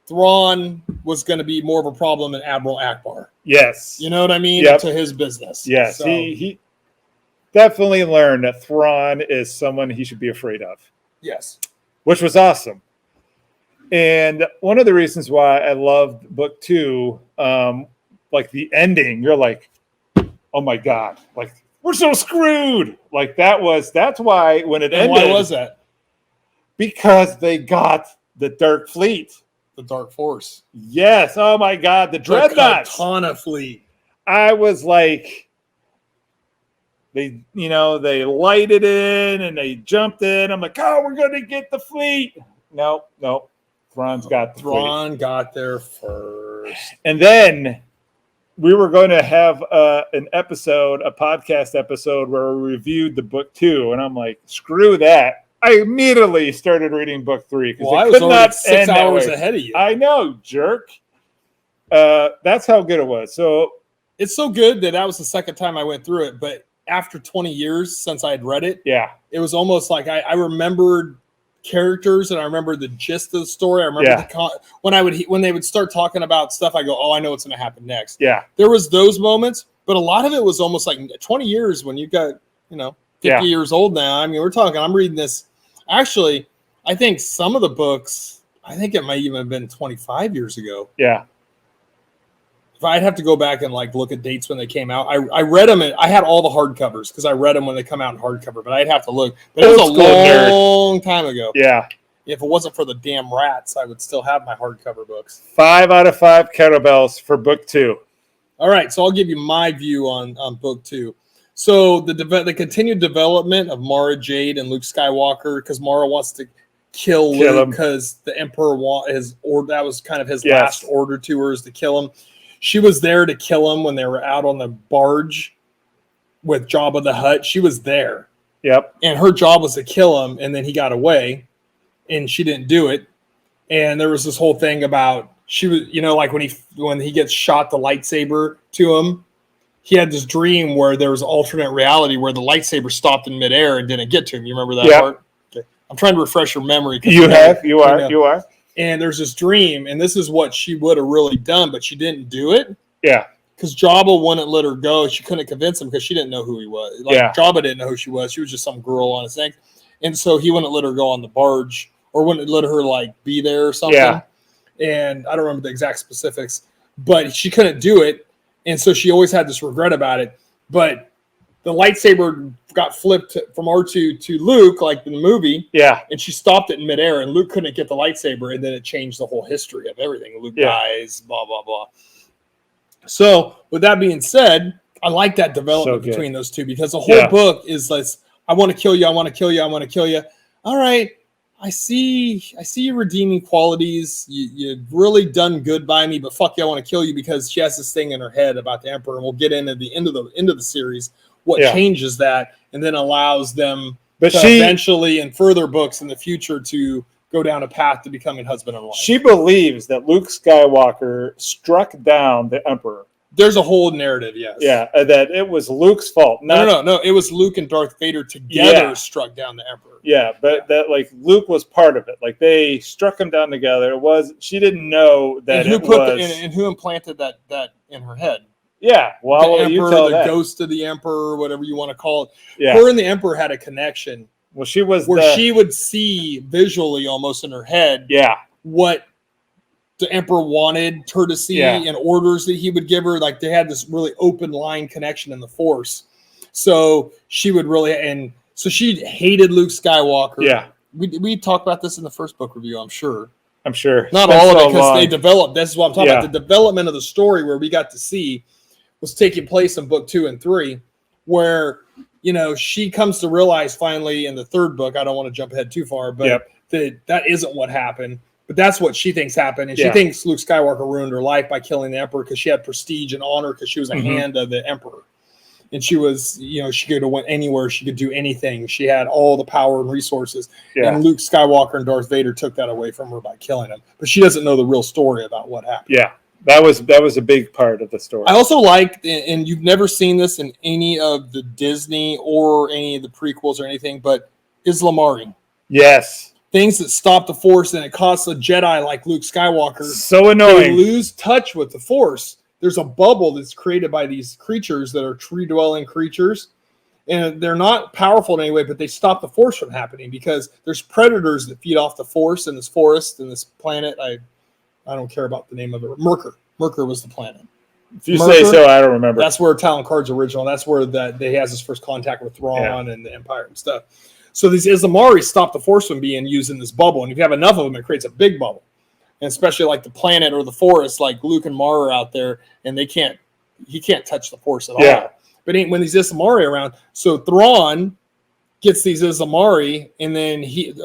Thrawn was going to be more of a problem than Admiral Akbar. Yes. You know what I mean? To his business. Yes. So, he definitely learned that Thrawn is someone he should be afraid of. Yes. Which was awesome. And one of the reasons why I loved book 2, like the ending, you're like, oh my God, like we're so screwed. Like that's why when it ended. Why was that? Because they got the Dark Fleet. The Dark Force. Yes. Oh my God. The Dreadnoughts. The Katana Fleet. I was like, they lighted in and they jumped in. I'm like, oh, we're going to get the fleet. No. Thrawn got there first. And then we were going to have a podcast episode where we reviewed the book 2. And I'm like, screw that. I immediately started reading book 3 because I was only 6 hours ahead of you. I know, jerk. That's how good it was. So it's so good that was the second time I went through it. But after 20 years since I had read it, it was almost like I remembered characters and I remember the gist of the story. I remember when they would start talking about stuff, I go, oh, I know what's going to happen next. Yeah. There was those moments, but a lot of it was almost like 20 years when you got, 50 years old now. I mean, I'm reading this. Actually, I think some of the books, I think it might even have been 25 years ago. Yeah. If I'd have to go back and like look at dates when they came out. I read them. I had all the hardcovers because I read them when they come out in hardcover. But I'd have to look. But it was a long time ago. Yeah. If it wasn't for the damn rats, I would still have my hardcover books. 5 out of 5 kettlebells for book 2. All right, so I'll give you my view on book 2. So the continued development of Mara Jade and Luke Skywalker, because Mara wants to kill Luke because the Emperor that was kind of his last order to her, is to kill him. She was there to kill him when they were out on the barge with Jabba the Hutt. She was there. Yep. And her job was to kill him, and then he got away, and she didn't do it. And there was this whole thing about she was, like when he gets shot the lightsaber to him, he had this dream where there was alternate reality where the lightsaber stopped in midair and didn't get to him. You remember that part? Okay. I'm trying to refresh your memory. You are. And there's this dream, and this is what she would have really done, but she didn't do it. Yeah. Because Jabba wouldn't let her go. She couldn't convince him because she didn't know who he was. Jabba didn't know who she was. She was just some girl on his thing. And so he wouldn't let her go on the barge, or wouldn't let her be there or something. Yeah. And I don't remember the exact specifics, but she couldn't do it. And so she always had this regret about it. But the lightsaber got flipped from R2 to Luke, like in the movie. Yeah. And she stopped it in midair, and Luke couldn't get the lightsaber. And then it changed the whole history of everything. Luke dies, blah, blah, blah. So with that being said, I like that development between those two, because the whole book is like, I want to kill you. I want to kill you. I want to kill you. All right. I see your redeeming qualities. You've really done good by me, but fuck you, I want to kill you, because she has this thing in her head about the Emperor, and we'll get into the end of the series what changes that, and then allows them eventually in further books in the future to go down a path to becoming husband and wife. She believes that Luke Skywalker struck down the Emperor. There's a whole narrative, yes. Yeah, that it was Luke's fault. No. It was Luke and Darth Vader together struck down the Emperor. Yeah, but that Luke was part of it. Like they struck him down together. She didn't know that and who implanted that in her head? Yeah, well, the Emperor, the ghost of the Emperor, whatever you want to call it. Yeah. Her and the Emperor had a connection. Well, she would see visually almost in her head. Yeah. What the Emperor wanted her to see and orders that he would give her. Like they had this really open line connection in the Force. So she would really, so she hated Luke Skywalker. Yeah. We talked about this in the first book review, I'm sure. Not all of it, because they developed, this is what I'm talking about. The development of the story where we got to see was taking place in book 2 and 3, where, she comes to realize finally in the third book, I don't want to jump ahead too far, but that isn't what happened. But that's what she thinks happened. And she thinks Luke Skywalker ruined her life by killing the Emperor because she had prestige and honor because she was a hand of the Emperor. And she was, she could have went anywhere. She could do anything. She had all the power and resources. Yeah. And Luke Skywalker and Darth Vader took that away from her by killing him. But she doesn't know the real story about what happened. Yeah, that was a big part of the story. I also like, and you've never seen this in any of the Disney or any of the prequels or anything, but Islamari. Yes. Things that stop the Force, and it costs a Jedi like Luke Skywalker. So annoying. They lose touch with the Force. There's a bubble that's created by these creatures that are tree-dwelling creatures. And they're not powerful in any way, but they stop the Force from happening because there's predators that feed off the Force in this forest, in this planet. I don't care about the name of it. Merker was the planet. If you say so, I don't remember. That's where Talon Card's original. That's where he has his first contact with Thrawn and the Empire and stuff. So these Islamari stop the Force from being used in this bubble. And if you have enough of them, it creates a big bubble. And especially like the planet or the forest, like Luke and Mara are out there, and he can't touch the Force at all. But when these Islamari are around, so Thrawn gets these Islamari, and then he's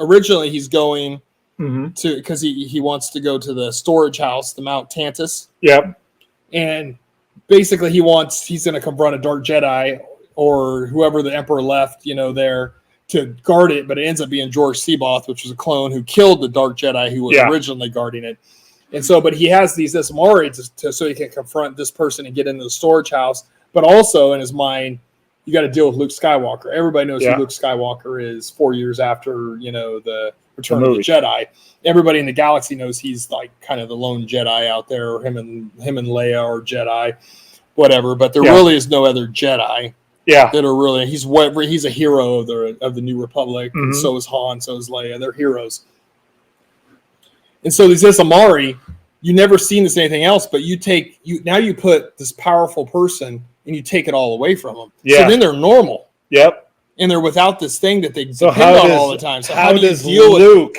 going to, because he wants to go to the storage house, the Mount Tantus. Yep. And basically he's going to confront a Dark Jedi or whoever the Emperor left, there to guard it, but it ends up being George Seaboth, which was a clone who killed the Dark Jedi who was originally guarding it. And so, but he has these Islamari so he can confront this person and get into the storage house. But also in his mind, you got to deal with Luke Skywalker. Everybody knows who Luke Skywalker is 4 years after, the Return of the Jedi. Everybody in the galaxy knows he's like kind of the lone Jedi out there, or him and Leia are Jedi, whatever. But there really is no other Jedi. Yeah, that are really he's a hero of the New Republic. And so is Han, so is Leia. They're heroes. And so these Isamari, you never seen this anything else, but you put this powerful person and you take it all away from them. Yeah. So then they're normal. Yep. And they're without this thing that they depend on all the time. So how does Luke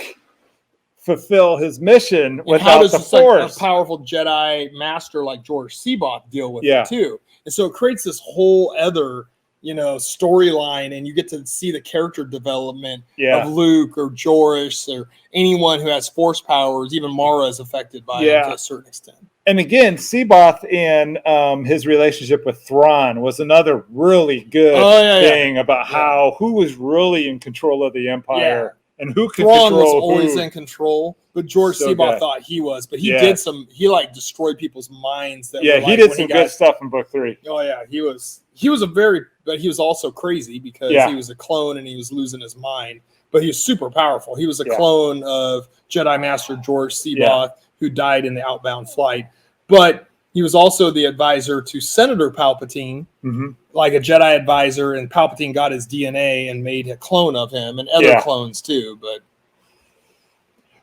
fulfill his mission without the Force? Like a powerful Jedi master like George Seaboth deal with it too. And so it creates this whole other, storyline, and you get to see the character development of Luke or Joris or anyone who has Force powers. Even Mara is affected by it to a certain extent. And again, Seaboth and his relationship with Thrawn was another really good thing about who was really in control of the Empire and who could Thrawn control was always in control, but George Seaboth thought he was. But he destroyed people's minds. He did some good stuff in Book 3. Oh yeah, he was but he was also crazy because he was a clone and he was losing his mind. But he was super powerful. He was a clone of Jedi Master George Seaboth, who died in the outbound flight. But he was also the advisor to Senator Palpatine, like a Jedi advisor, and Palpatine got his DNA and made a clone of him and other clones too. But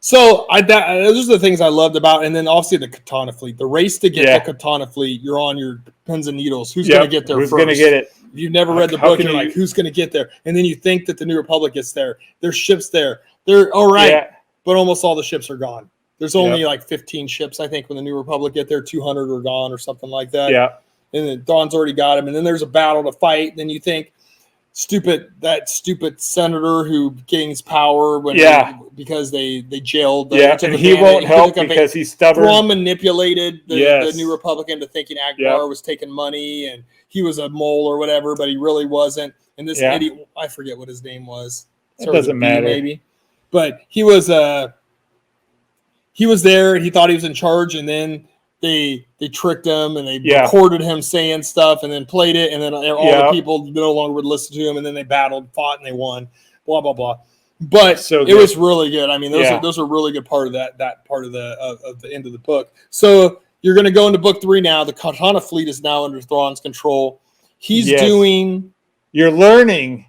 so those are the things I loved about, and then obviously the Katana fleet, the race to get the Katana fleet. You're on your pins and needles. Who's going to get there first? Who's going to get it? If you've never read the book, you're like, who's going to get there? And then you think that the New Republic gets there. There's ships there. They're all right, but almost all the ships are gone. There's only like 15 ships, I think, when the New Republic get there. 200 are gone or something like that. Yeah. And then Dawn's already got him. And then there's a battle to fight. Then you think that stupid senator who gains power because they jailed. And he won't help because he's stubborn. Thrawn manipulated the New Republic into thinking Akbar was taking money and he was a mole or whatever, but he really wasn't. And this idiot, I forget what his name was. It doesn't matter. Maybe. But he was there. He thought he was in charge, and then they tricked him, and they recorded him saying stuff, and then played it, and then all the people no longer would listen to him, and then they fought, and they won. Blah blah blah. But it was really good. I mean, those are really good part of that part of the end of the book. So you're going to go into book 3 now. The Katana fleet is now under Thrawn's control. He's doing. You're learning.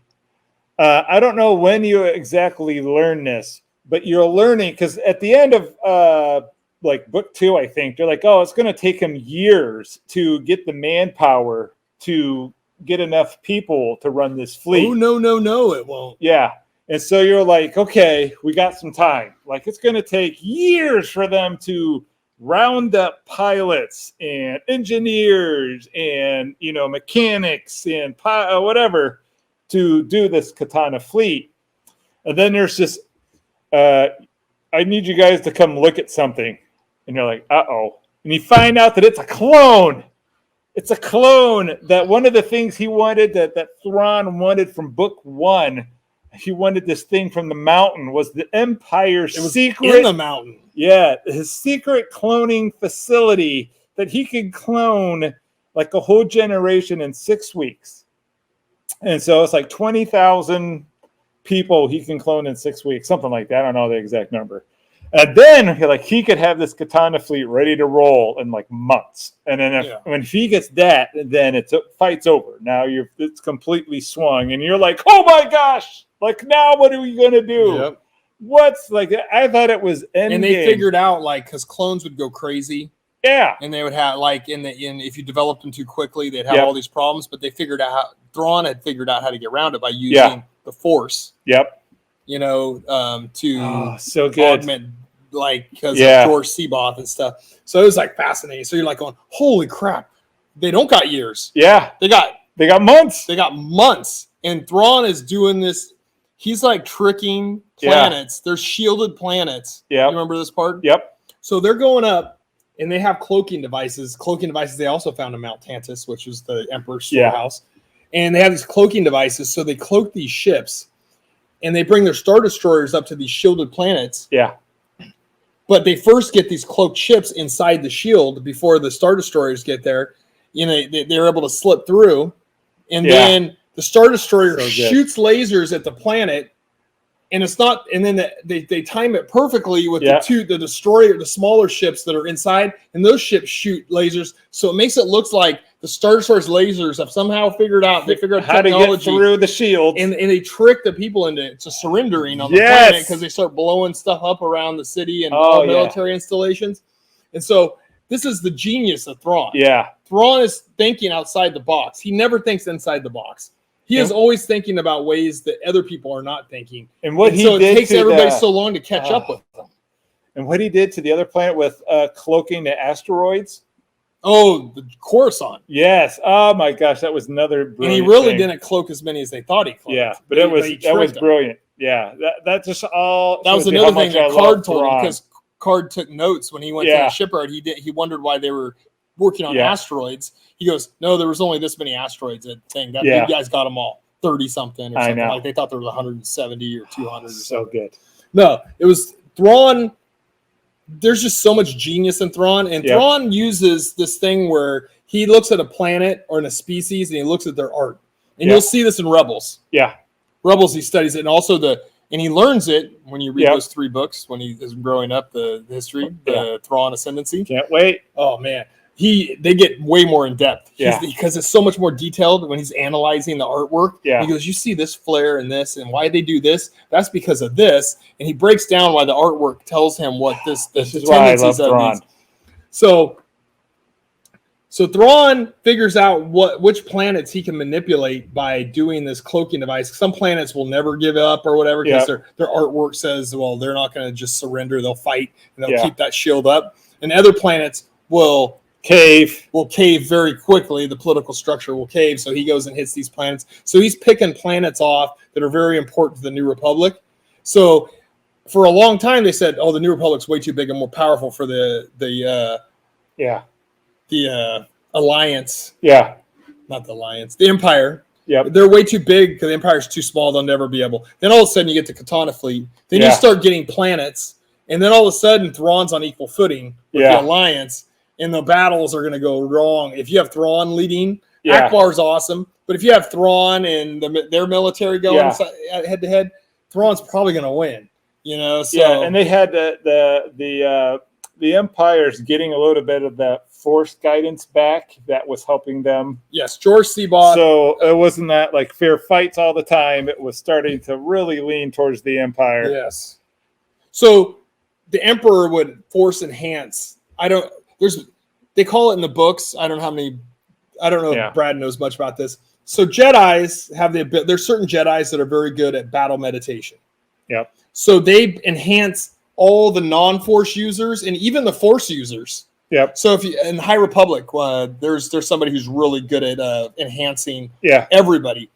I don't know when you exactly learn this. But you're learning because at the end of book 2, I think they're like, oh, it's going to take him years to get the manpower to get enough people to run this fleet. Oh, no, it won't. Yeah. And so you're like, okay, we got some time. Like it's going to take years for them to round up pilots and engineers and, mechanics and whatever to do this Katana fleet. And then there's this, I need you guys to come look at something. And you're like, uh-oh. And you find out that it's a clone. It's a clone that one of the things he wanted that Thrawn wanted from book 1, he wanted this thing from the mountain, was the Empire's secret. In the mountain. Yeah, his secret cloning facility that he could clone like a whole generation in 6 weeks. And so it's like 20,000 people he can clone in 6 weeks, something like that. I don't know the exact number. And then he could have this Katana fleet ready to roll in like months. And then when he gets that, then fight's over. Now it's completely swung, and you're like, oh my gosh! Like now, what are we gonna do? Yep. What's like? I thought it was endgame. And they figured out because clones would go crazy. Yeah. And they would have if you developed them too quickly, they'd have all these problems. But Thrawn had figured out how to get around it by using the Force. Yep. To so good. Augment, because of George Seaboth and stuff. So it was fascinating. So you're like going, holy crap, they don't got years. Yeah. They got months. They got months. And Thrawn is doing this. He's tricking planets. There's shielded planets. Yeah. You remember this part? Yep. So they're going up. And they have cloaking devices. They also found in Mount Tantus, which is the Emperor's storehouse. And they have these cloaking devices. So they cloak these ships. And they bring their Star Destroyers up to these shielded planets. Yeah. But they first get these cloaked ships inside the shield before the Star Destroyers get there. They're able to slip through. And then the Star Destroyer shoots lasers at the planet. And it's not, and then they time it perfectly with the destroyer, the smaller ships that are inside, and those ships shoot lasers. So it makes it look like the Star Destroyer's lasers have somehow figured out how to get through the shield, and they trick the people into surrendering on the planet because they start blowing stuff up around the city and all military installations. And so this is the genius of Thrawn. Yeah, Thrawn is thinking outside the box. He never thinks inside the box. He is always thinking about ways that other people are not thinking. And what so it takes everybody so long to catch up with them. And what he did to the other planet with cloaking the asteroids. Oh, the Coruscant. Yes. Oh my gosh, that was another brilliant And he really didn't cloak as many as they thought he cloaked. Yeah, but that was brilliant. Yeah, that just all. That was another thing that Card told him, because Card took notes when he went to the shipyard. He wondered why they were working on asteroids. He goes, no, there was only this many asteroids. That thing that you guys got them all 30 something or something. I know. Like they thought there was 170 or 200 or something. So good. No, it was Thrawn. There's just so much genius in Thrawn, and Thrawn uses this thing where he looks at a planet or in a species and he looks at their art, and you'll see this in Rebels. Yeah, Rebels, he studies it, and also and he learns it when you read those 3 books when he is growing up, the history, the Thrawn Ascendancy. Can't wait. Oh man. They get way more in depth because it's so much more detailed when he's analyzing the artwork. Yeah. He goes, you see this flare and this, and why they do this? That's because of this. And he breaks down why the artwork tells him what this is why I love Thrawn. So Thrawn figures out which planets he can manipulate by doing this cloaking device. Some planets will never give up or whatever because their artwork says, well, they're not going to just surrender. They'll fight and they'll keep that shield up. And other planets will cave very quickly. The political structure will cave, so he goes and hits these planets. So he's picking planets off that are very important to the New Republic. So for a long time they said, oh, the New Republic's way too big and more powerful for the Alliance. Yeah. Not the Alliance, the Empire. Yeah. They're way too big because the Empire's too small, they'll never be able. Then all of a sudden you get the Katana fleet. Then you start getting planets, and then all of a sudden Thrawn's on equal footing with the Alliance. And the battles are going to go wrong. If you have Thrawn leading, Akbar's awesome. But if you have Thrawn and their military going head to head, Thrawn's probably going to win. So and they had the Empire's getting a little bit of that Force guidance back that was helping them. Yes, George Seaboth. So it wasn't that like fair fights all the time. It was starting to really lean towards the Empire. Yes. So the Emperor would Force enhance. They call it in the books. I don't know if Brad knows much about this. So Jedis have there's certain Jedis that are very good at battle meditation. Yep. So they enhance all the non-Force users and even the Force users. Yep. So if you in High Republic, there's somebody who's really good at enhancing everybody.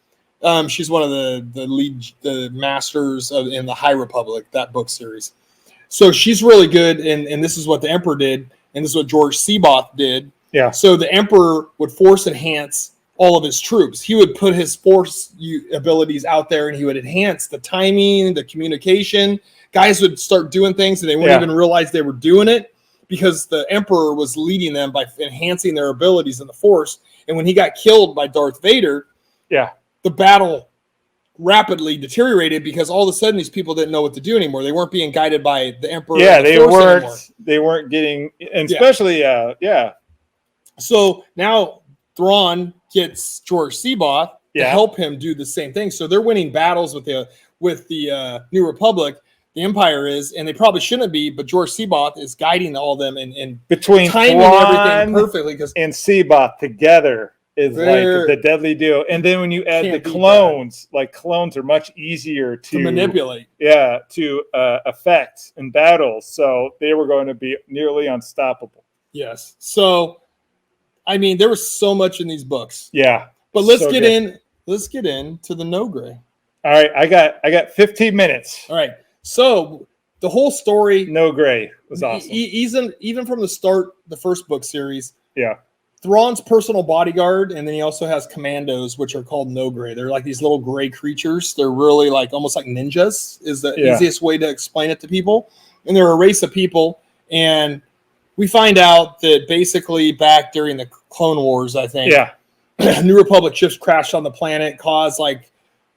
She's one of the masters in the High Republic, that book series. So she's really good, and this is what the Emperor did. And this is what George Seaboth did. Yeah. So the Emperor would Force enhance all of his troops. He would put his Force abilities out there, and he would enhance the timing, the communication. Guys would start doing things, and they wouldn't even realize they were doing it because the Emperor was leading them by enhancing their abilities in the Force. And when he got killed by Darth Vader, the battle rapidly deteriorated because all of a sudden these people didn't know what to do anymore. They weren't being guided by the Emperor. Yeah, they weren't getting, and especially So now Thrawn gets George Seaboth to help him do the same thing. So they're winning battles with the New Republic. The Empire is, and they probably shouldn't be, but George Seaboth is guiding all them and between timing everything perfectly and Seaboth together. Is like the deadly deal. And then when you add the clones, like clones are much easier to manipulate. Yeah, to affect in battles. So they were going to be nearly unstoppable. Yes. So, I mean, there was so much in these books. Yeah. But let's get into the No Gray. All right. I got 15 minutes. All right. So the whole story. No Gray was awesome. Even from the start, the first book series. Yeah. Thrawn's personal bodyguard, and then he also has commandos, which are called No Gray. They're like these little gray creatures. They're really like almost like ninjas is the easiest way to explain it to people. And they're a race of people. And we find out that basically back during the Clone Wars, I think, New Republic ships crashed on the planet, caused like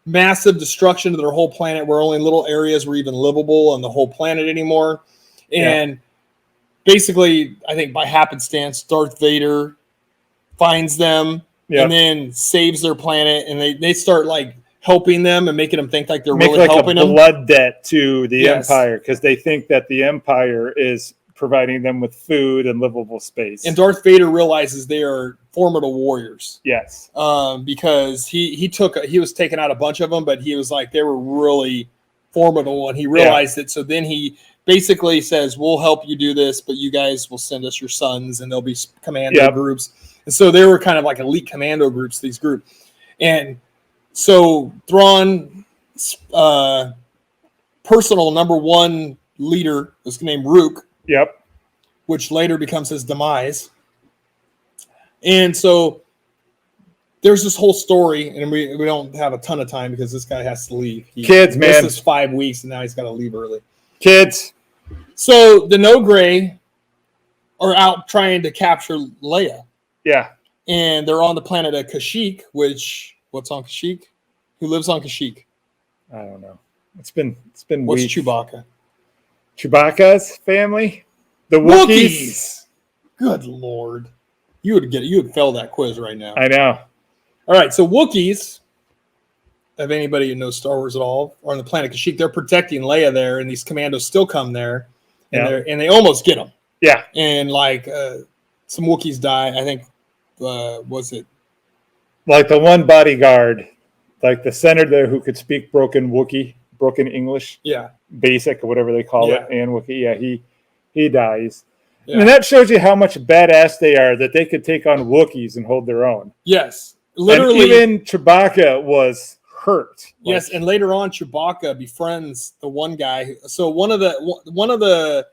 massive destruction to their whole planet, where only little areas were even livable on the whole planet anymore. And basically, I think by happenstance, Darth Vader finds them and then saves their planet, and they start like helping them and making them think like they're really helping them. Blood debt to the Empire, because they think that the Empire is providing them with food and livable space. And Darth Vader realizes they are formidable warriors. Yes. Because he was taking out a bunch of them, but he was like, they were really formidable, and he realized it. So then he basically says, we'll help you do this, but you guys will send us your sons, and they'll be commando groups. And so they were kind of like elite commando groups, these groups. And so Thrawn's personal number one leader was named Rook. Yep. Which later becomes his demise. And so there's this whole story, and we don't have a ton of time because this guy has to leave. Kids, man. This is 5 weeks, and now he's got to leave early. Kids. So the No-Gray are out trying to capture Leia. Yeah. And they're on the planet of Kashyyyk, what's on Kashyyyk? Who lives on Kashyyyk? I don't know. It's been What's weeks. Chewbacca? Chewbacca's family? The Wookiees. Good Lord. You would fail that quiz right now. I know. All right, so Wookiees, if anybody who knows Star Wars at all, are on the planet Kashyyyk. They're protecting Leia there, and these commandos still come there, and they almost get them. Yeah. And like some Wookiees die. I think was it like the one bodyguard, like the senator there who could speak broken English. Yeah. Basic or whatever they call it, and Wookiee. Yeah, he dies. Yeah. And that shows you how much badass they are, that they could take on Wookiees and hold their own. Yes. Literally. And even Chewbacca was hurt. Yes, and later on Chewbacca befriends the one guy. So one of the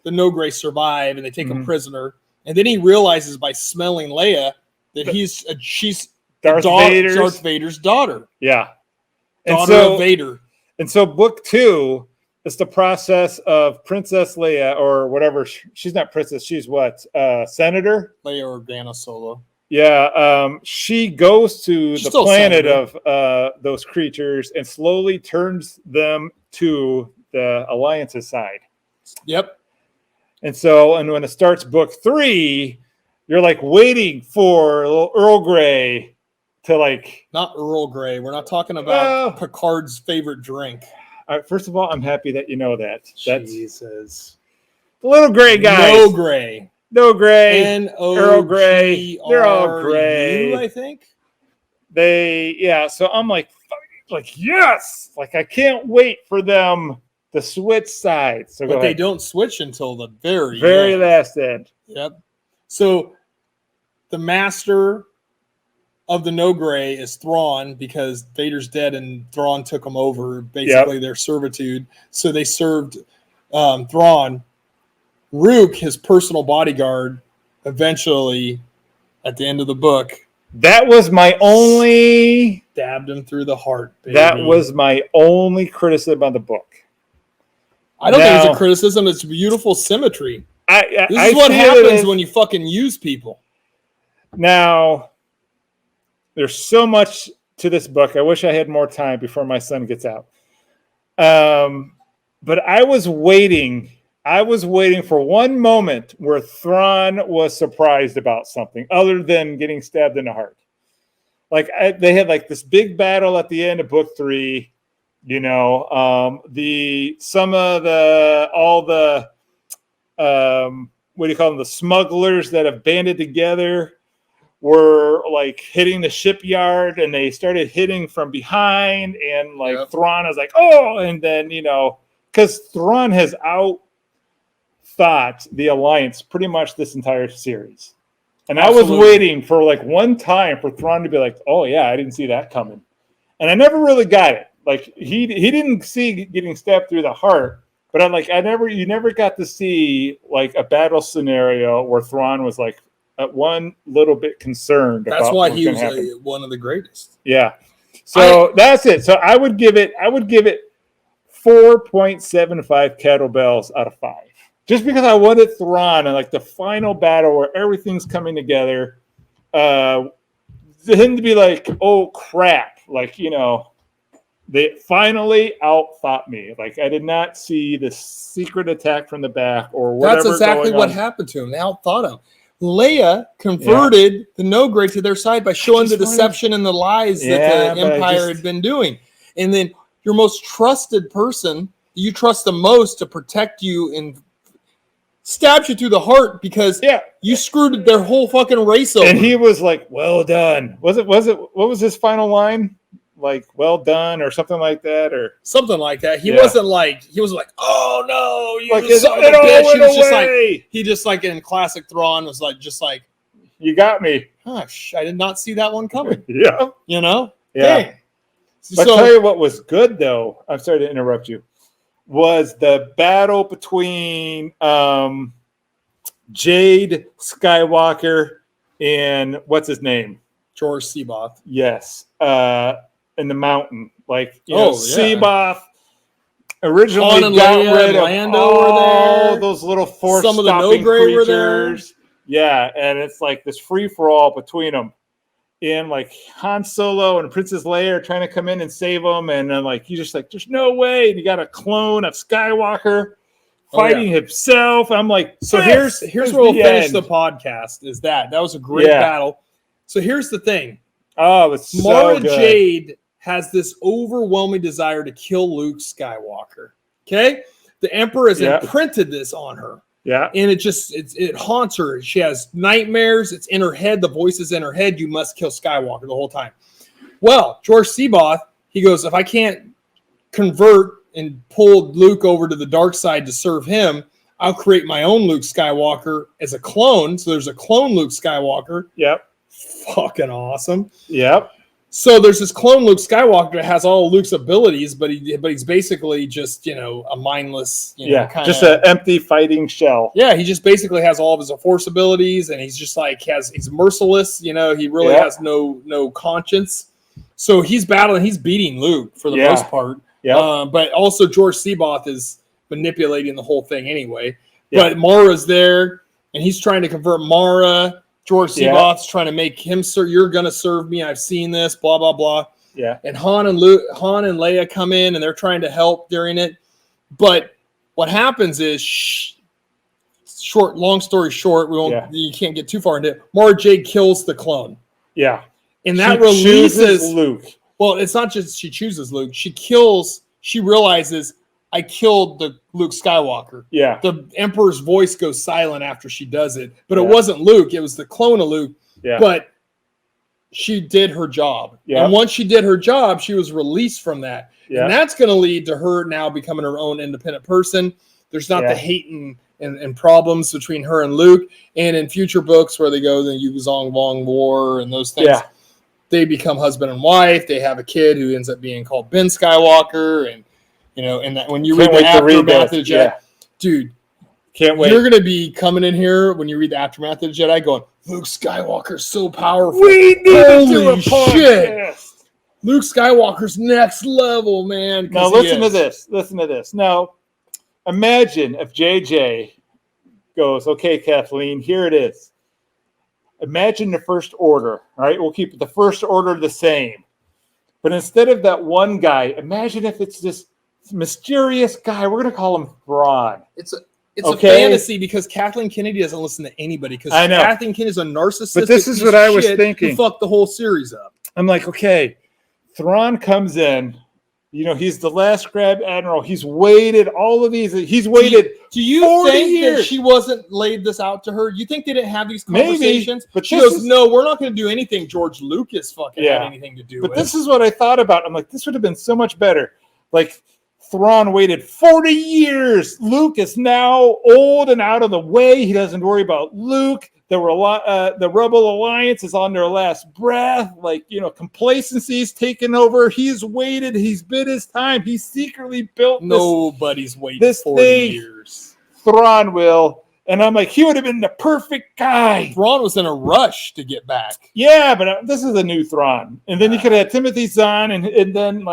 No-Gray survive, and they take him prisoner. And then he realizes by smelling Leia that she's Darth Vader's daughter. Yeah. Daughter of Vader. And so book 2 is the process of Princess Leia, or whatever. She's not princess. She's what? Senator? Leia Organa Solo. Yeah. She goes to the planet Senator. of those creatures and slowly turns them to the Alliance's side. Yep. And when it starts book 3, you're like waiting for a little Earl Grey to like. Not Earl Grey. We're not talking about Picard's favorite drink. First of all, I'm happy that you know that. Jesus. The little gray guys. No Gray. Earl Grey. They're all gray. I think. So I'm like, yes. Like, I can't wait for them to switch sides. So but they don't switch until the very last end. Yep. So the master of the No-Gray is Thrawn, because Vader's dead and Thrawn took him over, basically their servitude. So they served Thrawn. Rook, his personal bodyguard, eventually, at the end of the book, that was my only stabbed him through the heart. Baby. That was my only criticism of the book. I don't think it's a criticism. It's beautiful symmetry. This is what happens when you fucking use people. Now, there's so much to this book. I wish I had more time before my son gets out. But I was waiting for one moment where Thrawn was surprised about something other than getting stabbed in the heart. Like they had like this big battle at the end of book 3. You know, what do you call them? The smugglers that have banded together were like hitting the shipyard, and they started hitting from behind, and like Thrawn is like, oh, and then, because Thrawn has outthought the Alliance pretty much this entire series. And Absolutely. I was waiting for like one time for Thrawn to be like, oh yeah, I didn't see that coming. And I never really got it. Like he didn't see getting stabbed through the heart, but you never got to see like a battle scenario where Thrawn was like one little bit concerned. That's why he was one of the greatest. Yeah. So that's it. So I would give it 4.75 kettlebells out of 5. Just because I wanted Thrawn and like the final battle where everything's coming together, him to be like, oh crap, like, They finally outthought me. Like, I did not see the secret attack from the back or whatever. That's exactly what happened to him. They outthought him. Leia converted the no-grade to their side by showing the deception and the lies that the Empire had been doing. And then your most trusted person, you trust the most to protect you and stabbed you through the heart because you screwed their whole fucking race over. And he was like, well done. What was his final line? Like, well done or something like that, or something like that. He wasn't like, oh no, you like son of a bitch. He was just like, he just like in classic Thrawn was like, just like, you got me. Gosh, I did not see that one coming. Yeah. You know? Yeah. Dang. But I'll tell you what was good though. I'm sorry to interrupt you. Was the battle between Jade Skywalker and what's his name? George Seaboth. Yes. In the mountain. Like, Seaboth originally got rid of Lando all those little force some of the stopping no-gray creatures. Were there. Yeah, and it's like this free-for-all between them. And like Han Solo and Princess Leia are trying to come in and save them, and then like you just like, there's no way. And you got a clone of Skywalker fighting himself. I'm like, so here's where we'll finish the podcast. Is that was a great battle. So here's the thing. Oh, it's Mara so good. Jade has this overwhelming desire to kill Luke Skywalker. Okay, the Emperor has imprinted this on her. Yeah. And it haunts her. She has nightmares. It's in her head. The voice is in her head. You must kill Skywalker the whole time. Well, George Seaboth, he goes, if I can't convert and pull Luke over to the dark side to serve him, I'll create my own Luke Skywalker as a clone. So there's a clone Luke Skywalker. Yep. Fucking awesome. Yep. So there's this clone Luke Skywalker that has all Luke's abilities, but he's basically just, a mindless, just an empty fighting shell. Yeah, he just basically has all of his Force abilities, and he's just like he's merciless. He really has no conscience. So he's battling, he's beating Luke for the most part. Yeah. But also George Seaboth is manipulating the whole thing anyway. Yeah. But Mara's there, and he's trying to convert Mara. George Seaboth's trying to make him, sir, you're going to serve me. I've seen this, blah, blah, blah. Yeah. And Han and Leia come in, and they're trying to help during it. But what happens is, long story short, you can't get too far into it. Mara Jade kills the clone. Yeah. And that releases Luke. Well, it's not just she chooses Luke. She realizes, I killed the Luke Skywalker. Yeah. The Emperor's voice goes silent after she does it. But it wasn't Luke. It was the clone of Luke. Yeah. But she did her job. Yeah. And once she did her job, she was released from that. Yeah. And that's going to lead to her now becoming her own independent person. There's not the hate and problems between her and Luke. And in future books where they go the Yuzong Vong War and those things, they become husband and wife. They have a kid who ends up being called Ben Skywalker. And and that when you read the Aftermath of the Jedi, dude, can't wait. You're going to be coming in here when you read the Aftermath of the Jedi going, Luke Skywalker's so powerful. We need Holy shit. Luke Skywalker's next level, man. Now listen to this. Listen to this. Now, imagine if JJ goes, okay, Kathleen, here it is. Imagine the First Order. All right, we'll keep the First Order the same. But instead of that one guy, imagine if it's this mysterious guy. We're going to call him Thrawn. It's a fantasy because Kathleen Kennedy doesn't listen to anybody because Kathleen Kennedy is a narcissistic. But this is what I was thinking. Who fucked the whole series up. I'm like, okay, Thrawn comes in. He's the last Grand Admiral. He's waited all of these. He's waited. Do you think that she wasn't laid this out to her? You think they didn't have these conversations? Maybe, but she goes, no, we're not going to do anything George Lucas fucking had anything to do with. But this is what I thought about. I'm like, this would have been so much better. Like, Thrawn waited 40 years. Luke is now old and out of the way. He doesn't worry about Luke. The Rebel Alliance is on their last breath. Like, complacency's taken over. He's waited. He's bid his time. He secretly built Nobody's waited this 40 years. Thrawn will. And I'm like, he would have been the perfect guy. Thrawn was in a rush to get back. Yeah, but this is a new Thrawn. And then you could have had Timothy Zahn, and then,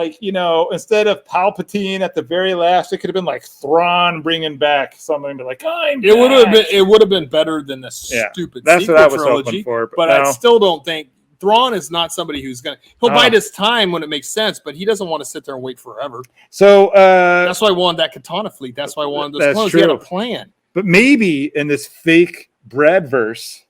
instead of Palpatine at the very last, it could have been like Thrawn bringing back something to It would have been better than the stupid that's sequel what I was trilogy. hoping for. But I still don't think Thrawn is not somebody who's he'll bide his time when it makes sense, but he doesn't want to sit there and wait forever. So that's why I wanted that Katana fleet. That's why I wanted those clones. He had a plan. But maybe in this fake Bradverse,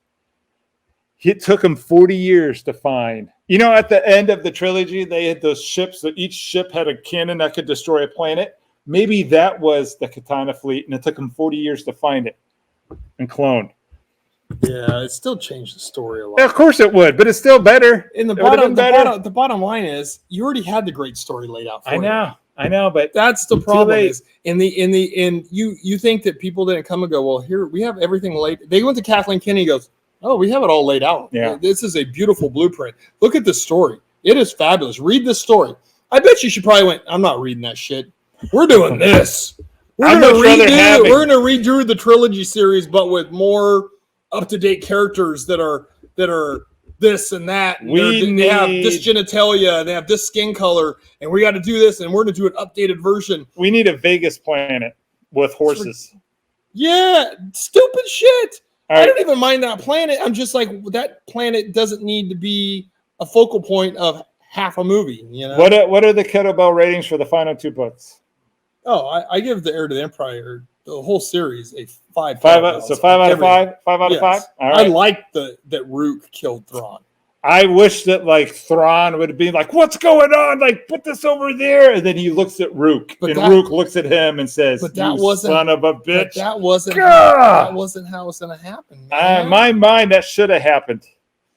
it took him 40 years to find. You know, at the end of the trilogy, they had those ships that each ship had a cannon that could destroy a planet. Maybe that was the Katana fleet, and it took him 40 years to find it and clone. Yeah, it still changed the story a lot. Yeah, of course it would, but it's still better. In the bottom line is you already had the great story laid out for you. I know, but that's the problem. Is in the end, you think that people didn't come and go, well, here we have everything laid. They went to Kathleen Kennedy and goes, oh, we have it all laid out. Yeah. This is a beautiful blueprint. Look at the story. It is fabulous. Read this story. I bet you probably went, I'm not reading that shit. We're doing this. We're going to redo the trilogy series, but with more up-to-date characters that are this and that. And they have this genitalia, they have this skin color, and we got to do this, and we're going to do an updated version. We need a Vegas planet with horses. Yeah, stupid shit. Right. I don't even mind that planet. I'm just like, that planet doesn't need to be a focal point of half a movie. You know what are the kettlebell ratings for the final 2 books? Oh, I give the Heir to the Empire, the whole series, a 5. 5 out of 5. 5 out of 5. All right. I like that Rook killed Thrawn. I wish that like Thrawn would be like, "What's going on? Like, put this over there." And then he looks at Rook, Rook looks at him and says, "But that wasn't, son of a bitch." That wasn't how it was going to happen. My mind, that should have happened.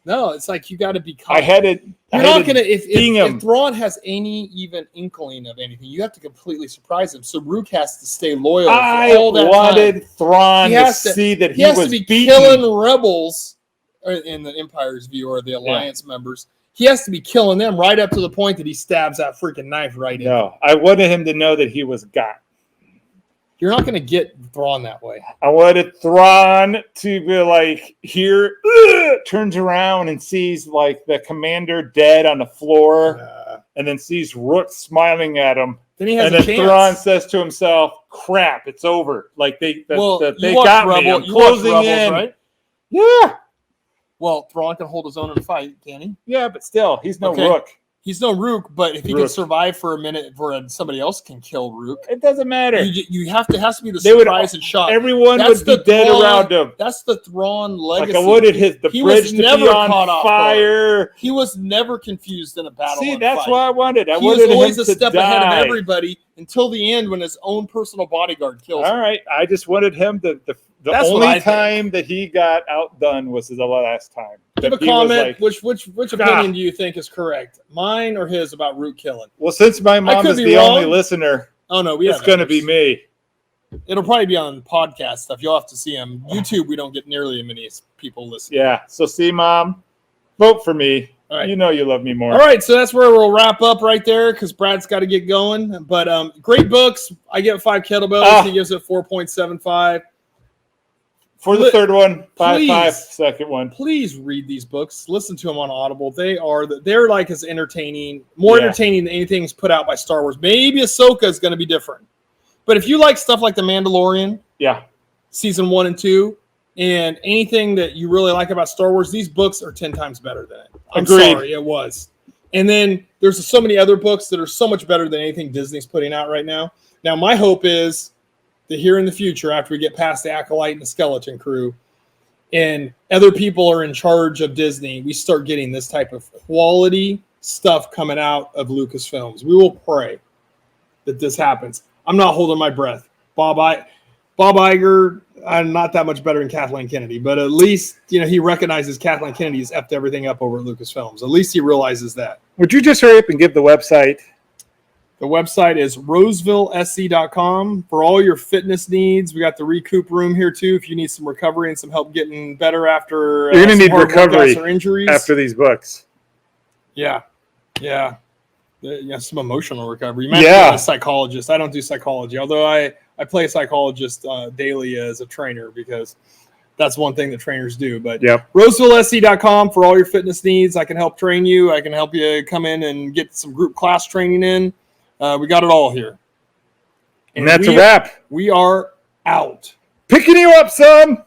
No, it's like you got to be. I had it. You're not gonna if Thrawn has any even inkling of anything, you have to completely surprise him. So Rook has to stay loyal. I wanted Thrawn to see that he was killing rebels in the Empire's view or the Alliance members. He has to be killing them right up to the point that he stabs that freaking knife right in. No, I wanted him to know that he was got. You're not going to get Thrawn that way. I wanted Thrawn to be like, here, turns around and sees like the commander dead on the floor, and then sees Rook smiling at him. Then he has a chance. Thrawn says to himself, crap, it's over. Like they got me. I'm closing in. Right? Yeah. Well, Thrawn can hold his own in a fight, can he? Yeah, but still, he's no Rook. He's no Rook, but if he can survive for a minute, somebody else can kill Rook. It doesn't matter. You has to be the surprise and shock. Everyone would be dead around him. That's the Thrawn legacy. Like I wanted the bridge to be on fire. He was never confused in a battle. See, that's what I wanted. He was always a step ahead of everybody until the end when his own personal bodyguard kills him. All right, I just wanted him the only time that he got outdone was the last time. Give a comment. Which opinion do you think is correct? Mine or his about Rook killing? Well, since my mom is the only listener, it's going to be me. It'll probably be on podcast stuff. You'll have to see him. YouTube, we don't get nearly as many people listening. Yeah. So see, Mom, vote for me. All right. You know you love me more. All right. So that's where we'll wrap up right there because Brad's got to get going. But great books. I give 5 kettlebells. He gives it 4.75. For the third one, 5.5. Second one. Please read these books. Listen to them on Audible. They're like as entertaining, more entertaining than anything's put out by Star Wars. Maybe Ahsoka is going to be different. But if you like stuff like The Mandalorian, season 1 and 2, and anything that you really like about Star Wars, these books are 10 times better than it. I'm sorry, it was. And then there's so many other books that are so much better than anything Disney's putting out right now. Now, my hope is that here in the future, after we get past the Acolyte and the Skeleton Crew, and other people are in charge of Disney, we start getting this type of quality stuff coming out of Lucasfilms. We will pray that this happens. I'm not holding my breath. Bob Iger, I'm not that much better than Kathleen Kennedy, but at least he recognizes Kathleen Kennedy has effed everything up over at Lucasfilms. At least he realizes that. Would you just hurry up and give the website? The website is rosevillesc.com for all your fitness needs. We got the Recoup room here too. If you need some recovery and some help getting better after you're going to need recovery or injuries after these books. Yeah. Some emotional recovery. You might be a psychologist. I don't do psychology, although I play a psychologist daily as a trainer because that's one thing that trainers do. But rosevillesc.com for all your fitness needs. I can help train you. I can help you come in and get some group class training in. We got it all here. And that's a wrap. We are out. Picking you up, son.